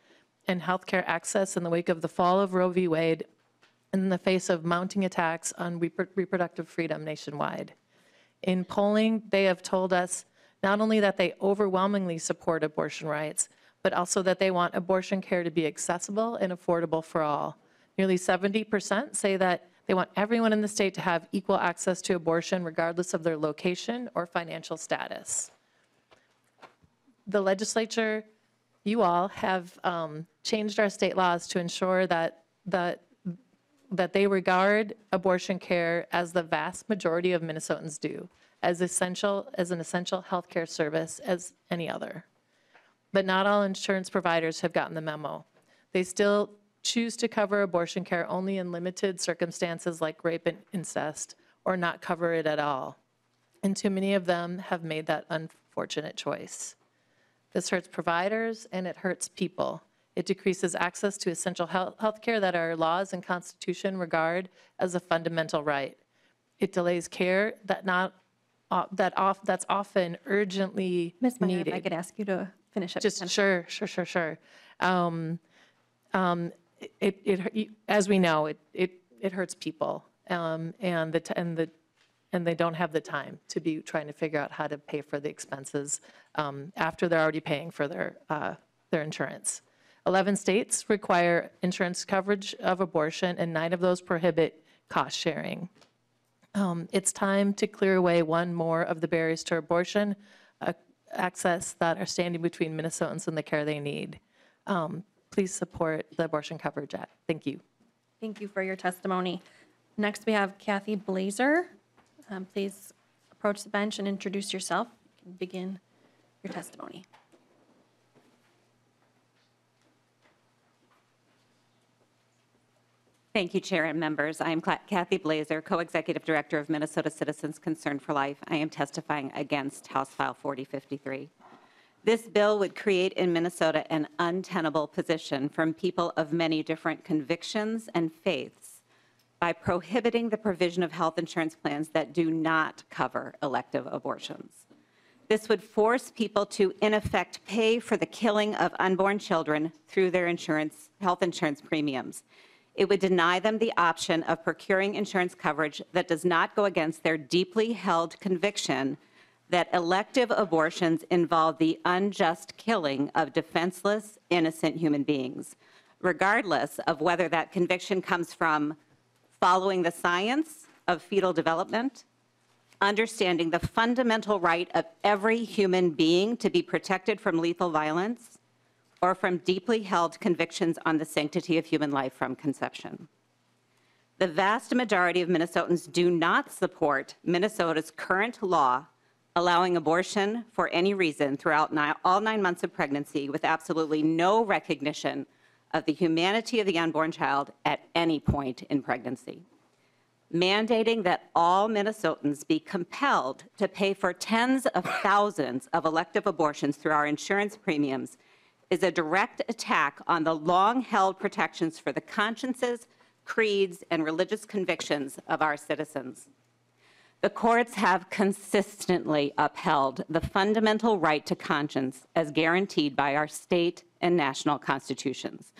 and healthcare access in the wake of the fall of Roe v. Wade in the face of mounting attacks on reproductive freedom nationwide. In polling, they have told us not only that they overwhelmingly support abortion rights, but also that they want abortion care to be accessible and affordable for all. Nearly 70% say that they want everyone in the state to have equal access to abortion regardless of their location or financial status. The legislature, you all, have changed our state laws to ensure that they regard abortion care as the vast majority of Minnesotans do, as an essential healthcare service as any other. But not all insurance providers have gotten the memo. They still choose to cover abortion care only in limited circumstances like rape and incest, or not cover it at all. And too many of them have made that unfortunate choice. This hurts providers and it hurts people. It decreases access to essential health care that our laws and Constitution regard as a fundamental right. It delays care that's often urgently Ms. Meyer, needed. if I could ask you to finish up. Just sure. As we know, it hurts people, and they don't have the time to be trying to figure out how to pay for the expenses after they're already paying for their insurance. 11 states require insurance coverage of abortion, and 9 of those prohibit cost sharing. It's time to clear away one more of the barriers to abortion access that are standing between Minnesotans and the care they need. Please support the Abortion Coverage Act. Thank you. Thank you for your testimony. Next, we have Kathy Blazer. Please approach the bench and introduce yourself. You can begin your testimony. Thank you, Chair and members. I am Kathy Blazer, Co-Executive Director of Minnesota Citizens Concern for Life. I am testifying against House File 4053. This bill would create in Minnesota an untenable position from people of many different convictions and faiths by prohibiting the provision of health insurance plans that do not cover elective abortions. This would force people to, in effect, pay for the killing of unborn children through their health insurance premiums. It would deny them the option of procuring insurance coverage that does not go against their deeply held conviction that elective abortions involve the unjust killing of defenseless, innocent human beings, regardless of whether that conviction comes from following the science of fetal development, understanding the fundamental right of every human being to be protected from lethal violence, or from deeply held convictions on the sanctity of human life from conception. The vast majority of Minnesotans do not support Minnesota's current law allowing abortion for any reason throughout all 9 months of pregnancy with absolutely no recognition of the humanity of the unborn child at any point in pregnancy. Mandating that all Minnesotans be compelled to pay for tens of thousands of elective abortions through our insurance premiums is a direct attack on the long-held protections for the consciences, creeds, and religious convictions of our citizens. The courts have consistently upheld the fundamental right to conscience as guaranteed by our state and national constitutions.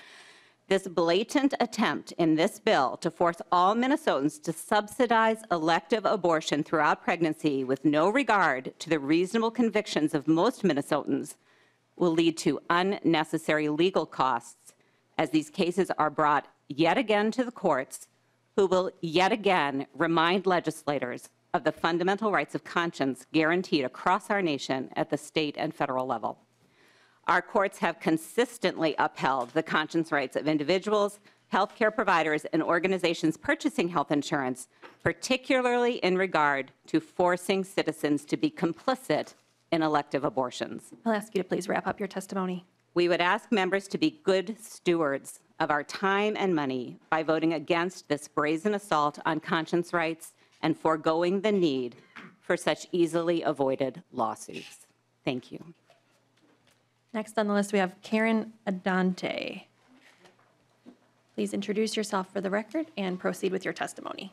This blatant attempt in this bill to force all Minnesotans to subsidize elective abortion throughout pregnancy with no regard to the reasonable convictions of most Minnesotans will lead to unnecessary legal costs as these cases are brought yet again to the courts, who will yet again remind legislators of the fundamental rights of conscience guaranteed across our nation at the state and federal level. Our courts have consistently upheld the conscience rights of individuals, healthcare providers, and organizations purchasing health insurance, particularly in regard to forcing citizens to be complicit in elective abortions. I'll ask you to please wrap up your testimony. We would ask members to be good stewards of our time and money by voting against this brazen assault on conscience rights and foregoing the need for such easily avoided lawsuits. Thank you. Next on the list, we have Karen Adante. Please introduce yourself for the record and proceed with your testimony.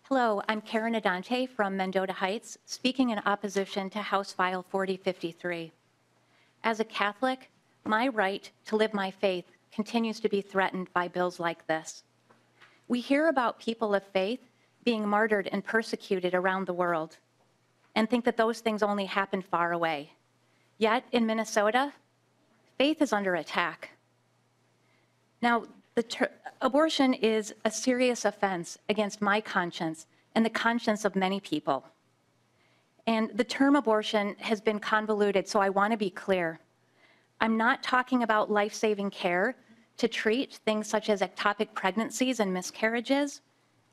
Hello, I'm Karen Adante from Mendota Heights, speaking in opposition to House File 4053. As a Catholic, my right to live my faith continues to be threatened by bills like this. We hear about people of faith being martyred and persecuted around the world and think that those things only happen far away. Yet in Minnesota, faith is under attack. Now, abortion is a serious offense against my conscience and the conscience of many people. And the term abortion has been convoluted, so I want to be clear. I'm not talking about life-saving care to treat things such as ectopic pregnancies and miscarriages.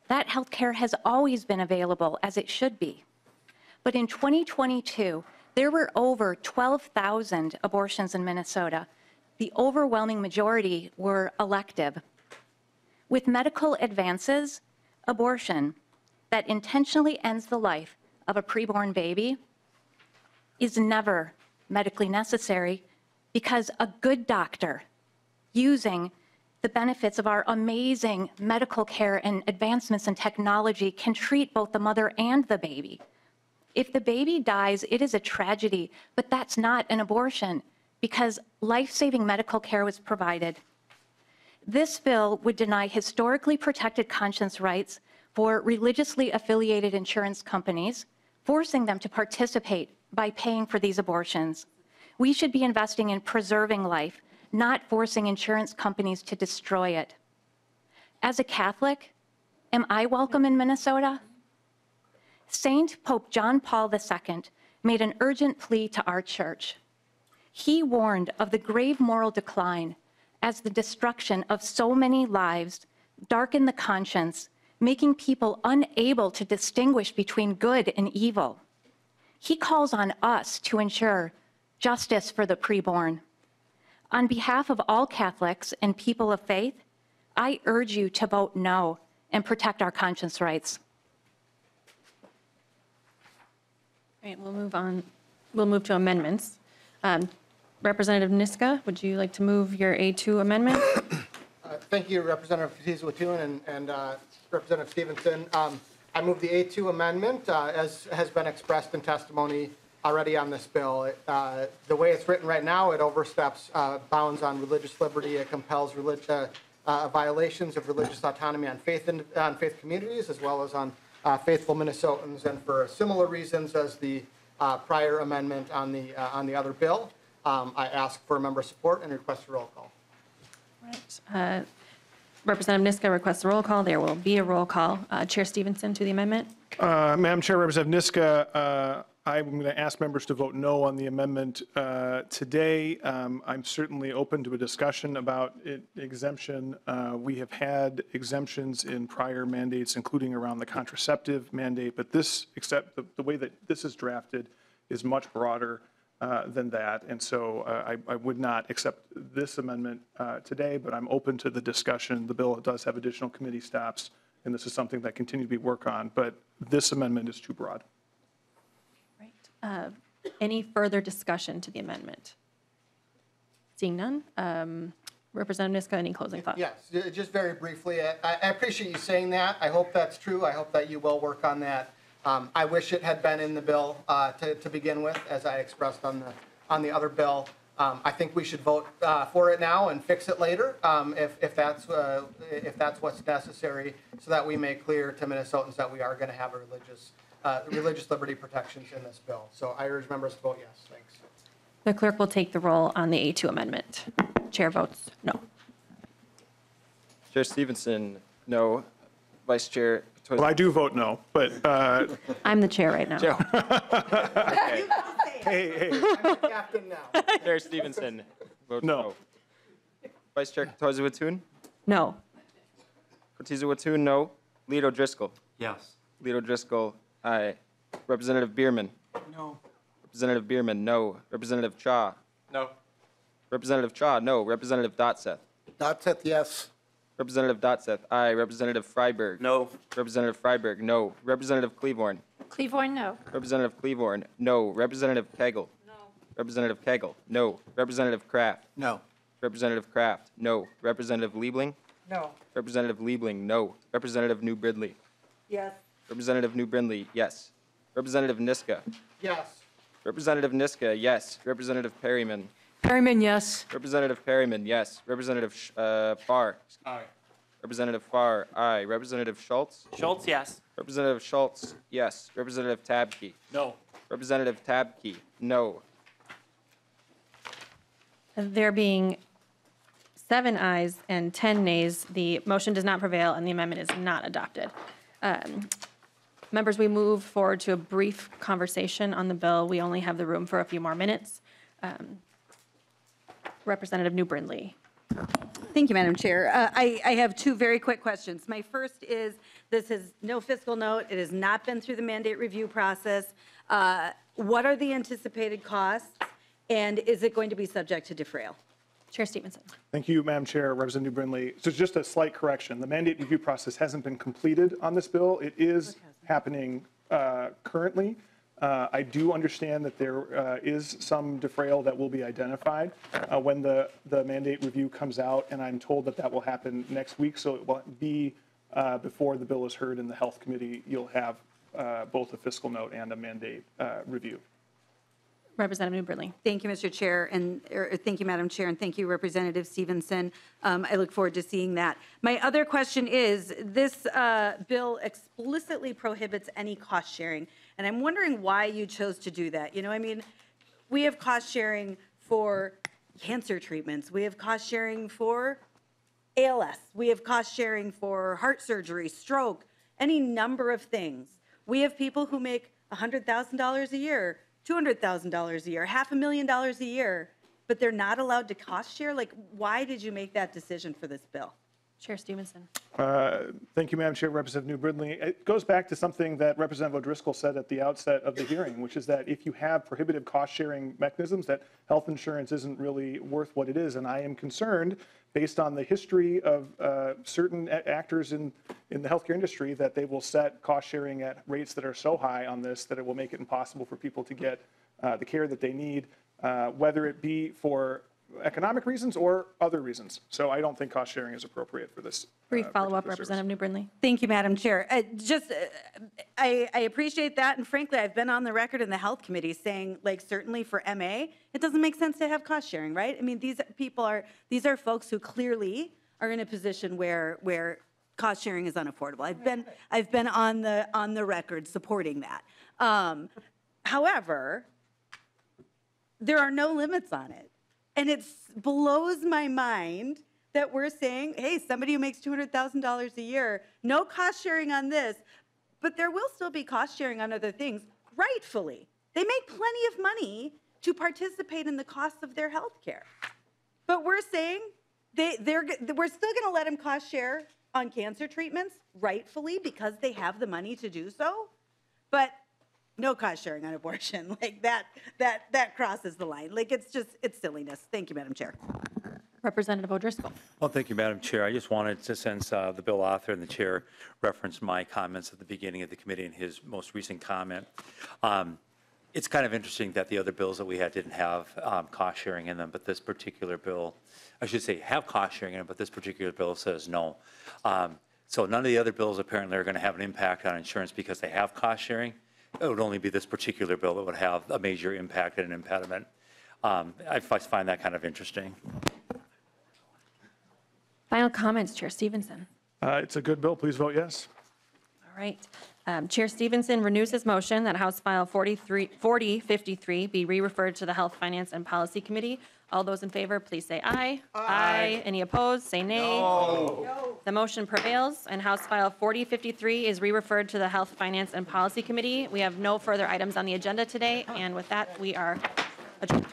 That health care has always been available, as it should be. But in 2022, there were over 12,000 abortions in Minnesota. The overwhelming majority were elective. With medical advances, abortion that intentionally ends the life of a preborn baby is never medically necessary because a good doctor using the benefits of our amazing medical care and advancements in technology can treat both the mother and the baby. If the baby dies, it is a tragedy, but that's not an abortion because life-saving medical care was provided. This bill would deny historically protected conscience rights for religiously affiliated insurance companies, forcing them to participate by paying for these abortions. We should be investing in preserving life, not forcing insurance companies to destroy it. As a Catholic, am I welcome in Minnesota? Saint Pope John Paul II made an urgent plea to our church. He warned of the grave moral decline as the destruction of so many lives darken the conscience, making people unable to distinguish between good and evil. He calls on us to ensure justice for the preborn. On behalf of all Catholics and people of faith, I urge you to vote no and protect our conscience rights. All right, we'll move on. We'll move to amendments. Representative Niska, would you like to move your A2 amendment? Thank you, Representative Katiza-Watun and Representative Stevenson. I move the A2 amendment as has been expressed in testimony already on this bill. The way it's written right now, it oversteps bounds on religious liberty. It compels violations of religious autonomy on faith communities as well as on faithful Minnesotans, and for similar reasons as the prior amendment on the other bill. I ask for member support and request a roll call. Right. Representative Niska requests a roll call. There will be a roll call. Chair Stevenson to the amendment. Madam Chair, Representative Niska, I'm going to ask members to vote no on the amendment today. I'm certainly open to a discussion about exemption. We have had exemptions in prior mandates, including around the contraceptive mandate, but this, except the way that this is drafted, is much broader than that. And so I would not accept this amendment today, but I'm open to the discussion. The bill does have additional committee stops, and this is something that continue to be worked on, but this amendment is too broad. Any further discussion to the amendment? Seeing none. Representative Niska, any closing thoughts? Yes, just very briefly. I appreciate you saying that. I hope that's true. I hope that you will work on that. I wish it had been in the bill to begin with, as I expressed on the other bill. I think we should vote for it now and fix it later if that's what's necessary, so that we make clear to Minnesotans that we are going to have a religious liberty protections in this bill. So I urge members to vote yes. Thanks. The clerk will take the roll on the A2 amendment. Chair votes no. Chair Stevenson, no. Vice Chair. Well, I do vote no, but I'm the chair right now. Okay. Hey. I'm the captain now. Chair Stevenson, vote No. no. Vice Chair Katiza-Watun? No. Katiza-Watun, no. Lead O'Driscoll? Yes. Lead O'Driscoll, aye. Representative Bierman? No. Representative Bierman, no. Representative Cha? No. Representative Cha, no. Representative Dotseth? Dotseth, yes. Representative Dotseth, aye. Representative Freiberg. No. Representative Freiberg, no. Representative Cleavorn. Cleavorn, no. Representative Cleavorn, no. Representative Kegel. No. Representative Kegel, no. Representative Kraft. No. Representative Kraft, no. Representative Liebling. No. Representative Liebling, no. Representative New Brindley. Yes. Representative New Brindley, yes. Representative Niska. Yes. Representative Niska, yes. Representative Perryman. Perryman, yes. Representative Perryman, yes. Representative Farr. Aye. Representative Farr, aye. Representative Schultz. Schultz, yes. Representative Schultz, yes. Representative Tabke. No. Representative Tabke, no. There being 7 ayes and 10 nays, the motion does not prevail and the amendment is not adopted. Members, we move forward to a brief conversation on the bill. We only have the room for a few more minutes. Representative New Brindley. Thank you, Madam Chair. I have 2 very quick questions. My first is, this is no fiscal note. It has not been through the mandate review process. What are the anticipated costs, and is it going to be subject to defrayal? Chair Stevenson. Thank you, Madam Chair, Representative New Brindley. So just a slight correction. The mandate review process hasn't been completed on this bill. It is happening currently. I do understand that there is some defrayal that will be identified when the mandate review comes out, and I'm told that that will happen next week. So it will be before the bill is heard in the Health Committee. You'll have both a fiscal note and a mandate review. Representative New Brindley. Thank you, Mr. Chair, and thank you, Madam Chair, and thank you, Representative Stevenson. I look forward to seeing that. My other question is, this bill explicitly prohibits any cost sharing, and I'm wondering why you chose to do that. You know, I mean, we have cost sharing for cancer treatments. We have cost sharing for ALS. We have cost sharing for heart surgery, stroke, any number of things. We have people who make $100,000 a year, $200,000 a year, $500,000 a year, but they're not allowed to cost share? Like, why did you make that decision for this bill? Chair Stevenson. Thank you, Madam Chair, Representative New Brindley. It goes back to something that Representative O'Driscoll said at the outset of the hearing, which is that if you have prohibitive cost-sharing mechanisms, that health insurance isn't really worth what it is. And I am concerned, based on the history of certain actors in the healthcare industry, that they will set cost-sharing at rates that are so high on this that it will make it impossible for people to get the care that they need, whether it be for economic reasons or other reasons. So I don't think cost sharing is appropriate for this. Brief follow-up, Representative New Brindley. Thank you, Madam Chair. I appreciate that, and frankly, I've been on the record in the Health Committee saying, like, certainly for MA, it doesn't make sense to have cost sharing, right? I mean, these are folks who clearly are in a position where cost sharing is unaffordable. I've been on the record supporting that. However, there are no limits on it. And it blows my mind that we're saying, hey, somebody who makes $200,000 a year, no cost sharing on this, but there will still be cost sharing on other things, rightfully. They make plenty of money to participate in the costs of their health care. But we're saying we're still going to let them cost share on cancer treatments, rightfully, because they have the money to do so. But no cost sharing on abortion. Like that crosses the line. Like it's silliness. Thank you, Madam Chair. Representative O'Driscoll. Well, thank you, Madam Chair. I just wanted to, since the bill author and the chair referenced my comments at the beginning of the committee in his most recent comment, it's kind of interesting that the other bills that we had didn't have cost sharing in them, but this particular bill, I should say have cost sharing in it, but this particular bill says no. So none of the other bills apparently are going to have an impact on insurance because they have cost sharing. It would only be this particular bill that would have a major impact and an impediment. I find that kind of interesting. Final comments, Chair Stevenson. It's a good bill. Please vote yes. All right. Chair Stevenson renews his motion that House File 4053 be re-referred to the Health, Finance, and Policy Committee. All those in favor, please say aye. Aye. Any opposed, say nay. No. The motion prevails, and House File 4053 is re-referred to the Health, Finance, and Policy Committee. We have no further items on the agenda today, and with that, we are adjourned.